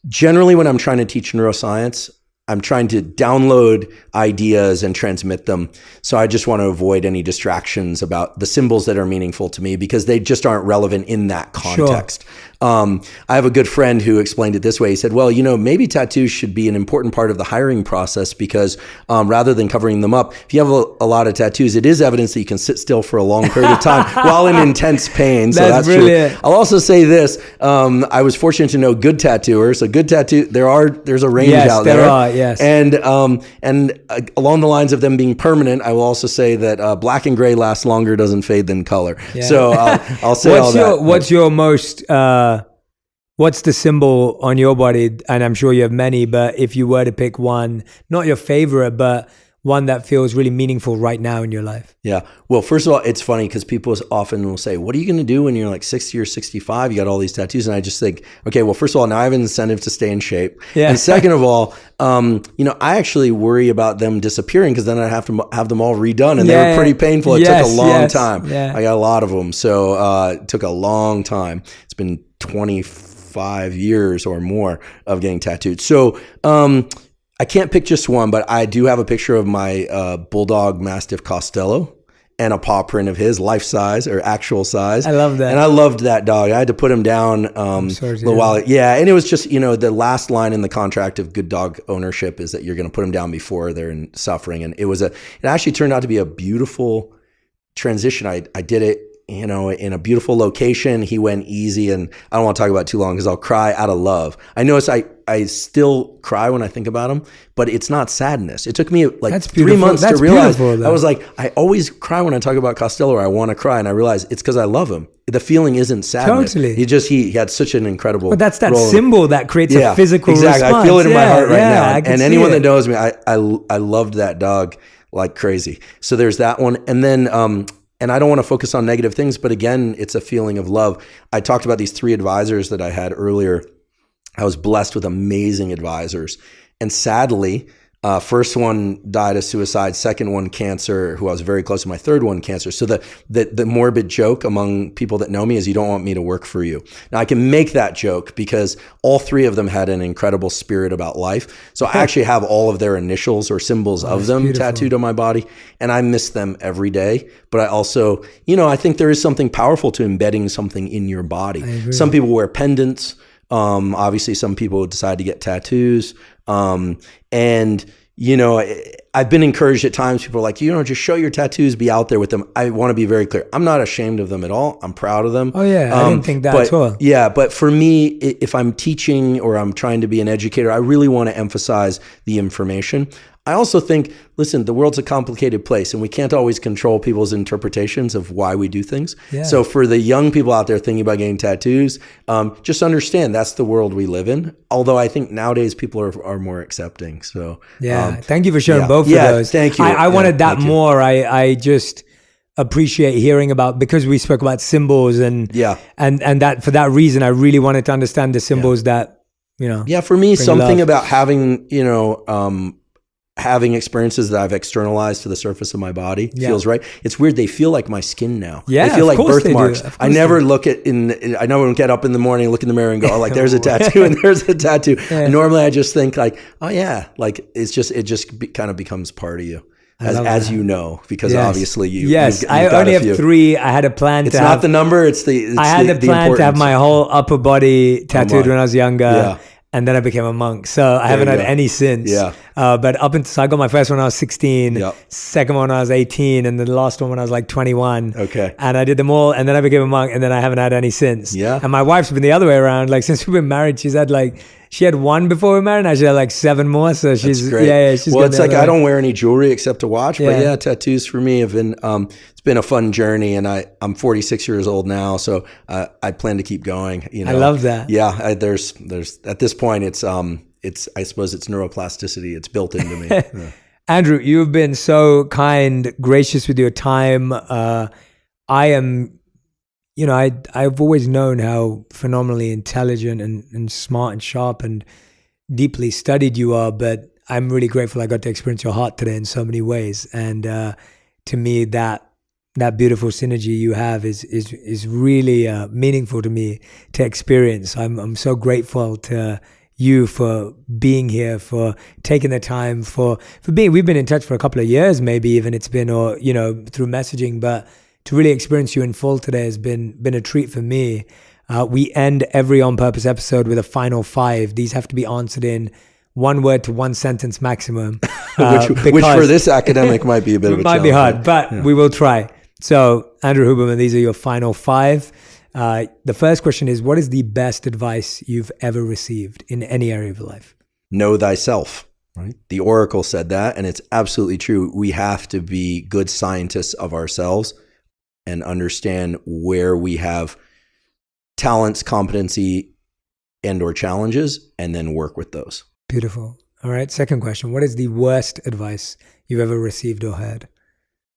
generally, when I'm trying to teach neuroscience, I'm trying to download ideas and transmit them. So I just want to avoid any distractions about the symbols that are meaningful to me, because they just aren't relevant in that context. Sure. I have a good friend who explained it this way. He said, well, maybe tattoos should be an important part of the hiring process, because rather than covering them up, if you have a lot of tattoos, it is evidence that you can sit still for a long period of time while in intense pain. So that's brilliant. True. I'll also say this. I was fortunate to know good tattooers. A good tattoo, there's a range out there. There are, yes. And along the lines of them being permanent, I will also say that black and gray lasts longer, doesn't fade than color. Yeah. So I'll say what's your most... what's the symbol on your body? And I'm sure you have many, but if you were to pick one, not your favorite, but one that feels really meaningful right now in your life? Yeah. Well, first of all, it's funny because people often will say, what are you going to do when you're like 60 or 65? You got all these tattoos. And I just think, okay, well, first of all, now I have an incentive to stay in shape. Yeah. And second of all, I actually worry about them disappearing because then I have to have them all redone. And they were pretty painful. It took a long time. Yeah. I got a lot of them. So it took a long time. It's been 25 years or more of getting tattooed. So, I can't pick just one, but I do have a picture of my Bulldog Mastiff Costello and a paw print of his, life size or actual size. I love that. And I loved that dog. I had to put him down a little while. Yeah, and it was just, the last line in the contract of good dog ownership is that you're going to put them down before they're in suffering. And it actually turned out to be a beautiful transition. I did it, in a beautiful location. He went easy, and I don't want to talk about it too long because I'll cry out of love. I notice I still cry when I think about him, but it's not sadness. It took me like 3 months to realize. I was like, I always cry when I talk about Costello, or I want to cry, and I realize it's because I love him. The feeling isn't sadness. Totally. He had such an incredible. But that's that symbol that creates a physical response. I feel it in my heart right now. And anyone that knows me, I loved that dog like crazy. So there's that one, and then. And I don't want to focus on negative things, but again, it's a feeling of love. I talked about these 3 advisors that I had earlier. I was blessed with amazing advisors. And sadly, first one died of suicide, second one cancer, who I was very close to, my third one cancer. So the morbid joke among people that know me is you don't want me to work for you. Now I can make that joke because all 3 of them had an incredible spirit about life. So I actually have all of their initials or symbols of them tattooed on my body, and I miss them every day. But I also, I think there is something powerful to embedding something in your body. Some people wear pendants. Obviously some people decide to get tattoos. I've been encouraged at times. People are like, just show your tattoos, be out there with them. I want to be very clear. I'm not ashamed of them at all. I'm proud of them. Oh yeah. I didn't think that at all. Yeah. But for me, if I'm teaching or I'm trying to be an educator, I really want to emphasize the information. I also think, listen, the world's a complicated place and we can't always control people's interpretations of why we do things. Yeah. So for the young people out there thinking about getting tattoos, just understand that's the world we live in. Although I think nowadays people are more accepting. So thank you for sharing both of those. Thank you. I wanted that more. I just appreciate hearing about, because we spoke about symbols and that for that reason, I really wanted to understand the symbols that, for me, something about having, having experiences that I've externalized to the surface of my body feels right. It's weird. They feel like my skin now. Yeah, they feel like birthmarks. I never look at I never get up in the morning, look in the mirror and go, oh, like there's a tattoo and there's a tattoo. Yeah. And normally I just think like, oh yeah, like it just kind of becomes part of you. As you know, because obviously you've I only have 3. I had a plan it's not the number, I had a plan to have my whole upper body tattooed when I was younger. Yeah. And then I became a monk. So I haven't had any since. Yeah. But so I got my first one when I was 16, second one when I was 18, and then the last one when I was like 21. Okay. And I did them all, and then I became a monk, and then I haven't had any since. Yeah. And my wife's been the other way around. Like since we've been married, she had 1 before we married, and she had like 7 more. So she's great. She's well, it's like I don't wear any jewelry except a watch, but tattoos for me have been it's been a fun journey, and I'm 46 years old now, so I plan to keep going. I love that. Yeah, there's at this point it's I suppose it's neuroplasticity. It's built into me. Yeah. Andrew, you've been so kind, gracious with your time. I am. I've always known how phenomenally intelligent and smart and sharp and deeply studied you are, but I'm really grateful I got to experience your heart today in so many ways. And to me, that beautiful synergy you have is really meaningful to me to experience. I'm so grateful to you for being here, for taking the time, for being. We've been in touch for a couple of years, maybe even it's been, or through messaging, but to really experience you in full today has been a treat for me. We end every On Purpose episode with a final 5. These have to be answered in 1 word to 1 sentence maximum. Which for this academic might be a bit of a challenge. It might be hard, but we will try. So, Andrew Huberman, these are your final 5. The first question is, what is the best advice you've ever received in any area of your life? Know thyself. Right. The Oracle said that, and it's absolutely true. We have to be good scientists of ourselves and understand where we have talents, competency, and or challenges, and then work with those. Beautiful. All right. Second question. What is the worst advice you've ever received or heard?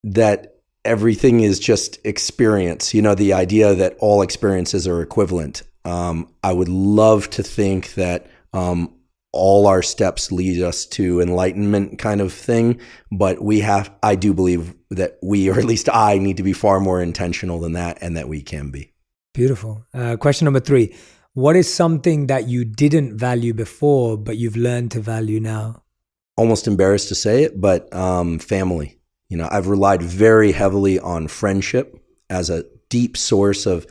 That everything is just experience. The idea that all experiences are equivalent. I would love to think that all our steps lead us to enlightenment kind of thing, but I do believe that we, or at least I, need to be far more intentional than that, and that we can be. Beautiful. Question number 3. What is something that you didn't value before, but you've learned to value now? Almost embarrassed to say it, but family. I've relied very heavily on friendship as a deep source of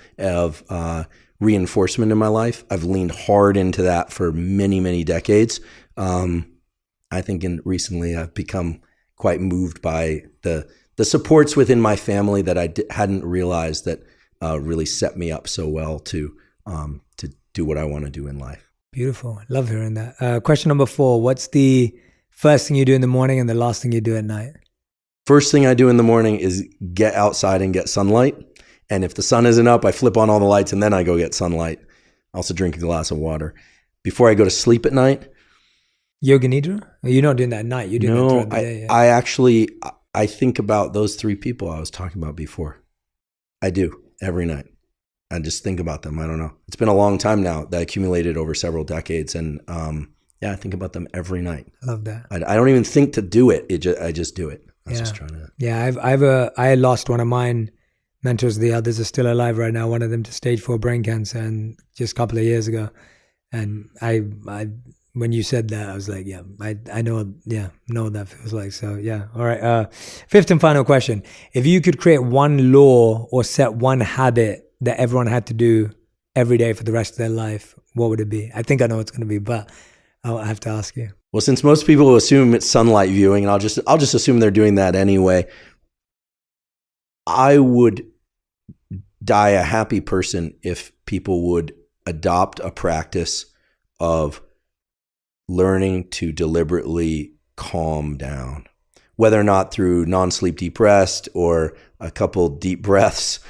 reinforcement in my life. I've leaned hard into that for many, many decades. I think recently I've become quite moved by the supports within my family that I hadn't realized that really set me up so well to do what I want to do in life. Beautiful. Love hearing that. Question number 4. What's the first thing you do in the morning and the last thing you do at night? First thing I do in the morning is get outside and get sunlight. And if the sun isn't up, I flip on all the lights and then I go get sunlight. I also drink a glass of water. Before I go to sleep at night. Yoga Nidra? You're not doing that at night. You're doing that throughout the day. Yeah. I think about those 3 people I was talking about before. I do every night. I just think about them. I don't know. It's been a long time now that accumulated over several decades. And I think about them every night. I love that. I don't even think to do it. I just do it. I was just trying to. Yeah, I lost one of mine mentors. The others are still alive right now. One of them to stage 4 brain cancer, and just a couple of years ago. And I when you said that, I was like, I know what that feels like. So yeah. All right. 5th and final question. If you could create one law or set one habit that everyone had to do every day for the rest of their life, what would it be? I think I know what it's going to be, but I'll have to ask you. Well, since most people assume it's sunlight viewing, and I'll just assume they're doing that anyway, I would die a happy person if people would adopt a practice of learning to deliberately calm down, whether or not through non-sleep deep rest or a couple deep breaths.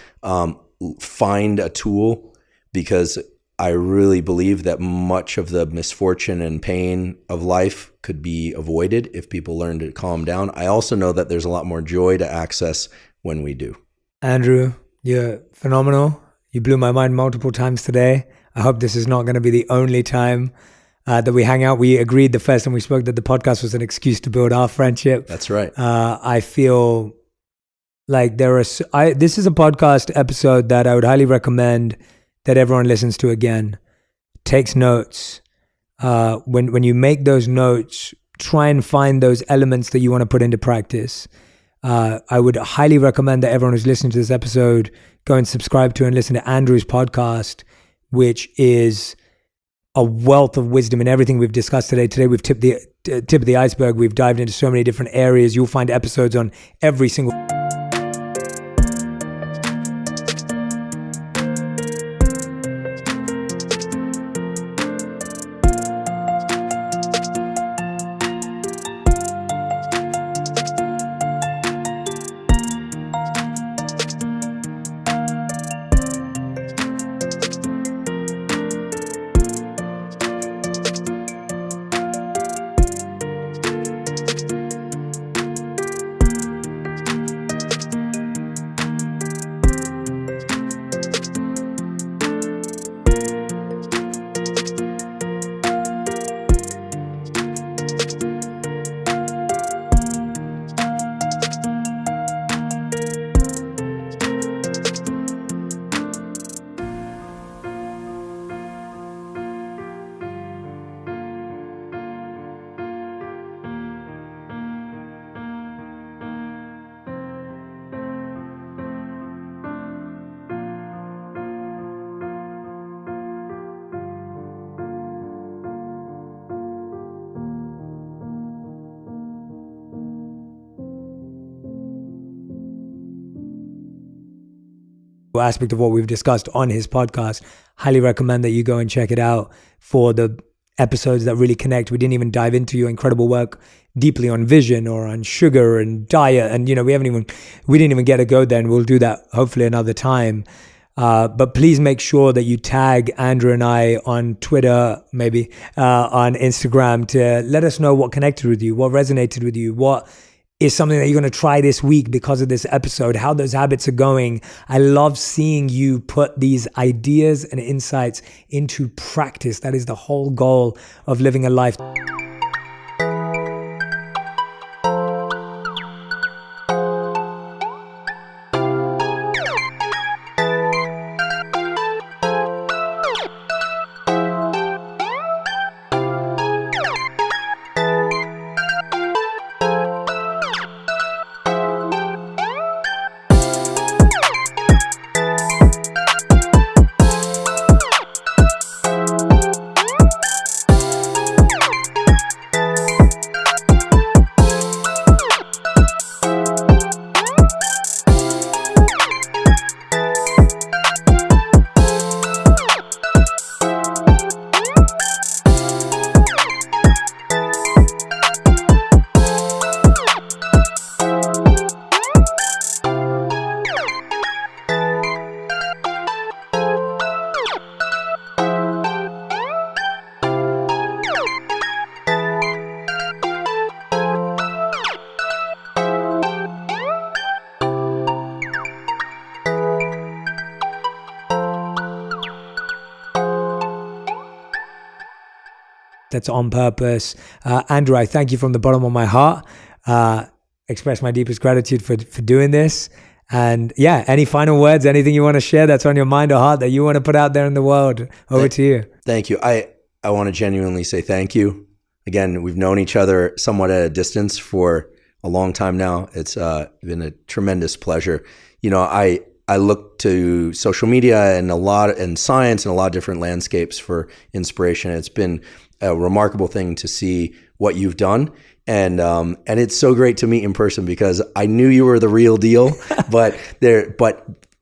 Find a tool, because I really believe that much of the misfortune and pain of life could be avoided if people learn to calm down. I also know that there's a lot more joy to access when we do. Andrew, you're phenomenal. You blew my mind multiple times today. I hope this is not going to be the only time that we hang out. We agreed the first time we spoke that the podcast was an excuse to build our friendship. That's right. I feel like this is a podcast episode that I would highly recommend that everyone listens to again. Takes notes. When you make those notes, try and find those elements that you want to put into practice. I would highly recommend that everyone who's listening to this episode go and subscribe to and listen to Andrew's podcast, which is a wealth of wisdom in everything we've discussed today. Today we've tipped the tip of the iceberg. We've dived into so many different areas. You'll find episodes on every single aspect of what we've discussed on his podcast. Highly recommend that you go and check it out for the episodes that really connect. We didn't even dive into your incredible work deeply on vision or on sugar and diet, and we didn't even get to go there, and we'll do that hopefully another time. But please make sure that you tag Andrew and I on Twitter, maybe on Instagram, to let us know what connected with you, what resonated with you, what is something that you're going to try this week because of this episode, how those habits are going. I love seeing you put these ideas and insights into practice. That is the whole goal of living a life. That's on purpose. Andrew, I thank you from the bottom of my heart. Express my deepest gratitude for doing this. And yeah, any final words, anything you want to share that's on your mind or heart that you want to put out there in the world? Over to you. Thank you. I want to genuinely say thank you. Again, we've known each other somewhat at a distance for a long time now. It's been a tremendous pleasure. You know, I look to social media and science and a lot of different landscapes for inspiration. It's been a remarkable thing to see what you've done. And it's so great to meet in person because I knew you were the real deal, but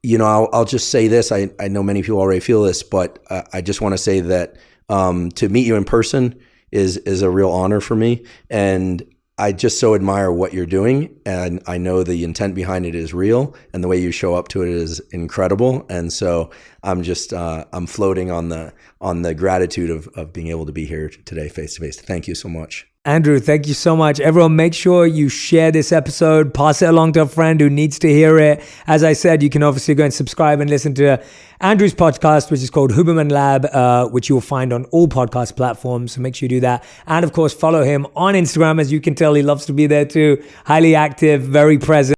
you know, I'll just say this. I know many people already feel this, but I just want to say that to meet you in person is a real honor for me. And I just so admire what you're doing, and I know the intent behind it is real, and the way you show up to it is incredible. And so I'm just I'm floating on the gratitude of being able to be here today face to face. Thank you so much. Andrew, thank you so much. Everyone, make sure you share this episode, pass it along to a friend who needs to hear it. As I said, you can obviously go and subscribe and listen to Andrew's podcast, which is called Huberman Lab, which you'll find on all podcast platforms. So make sure you do that. And of course, follow him on Instagram. As you can tell, he loves to be there too. Highly active, very present.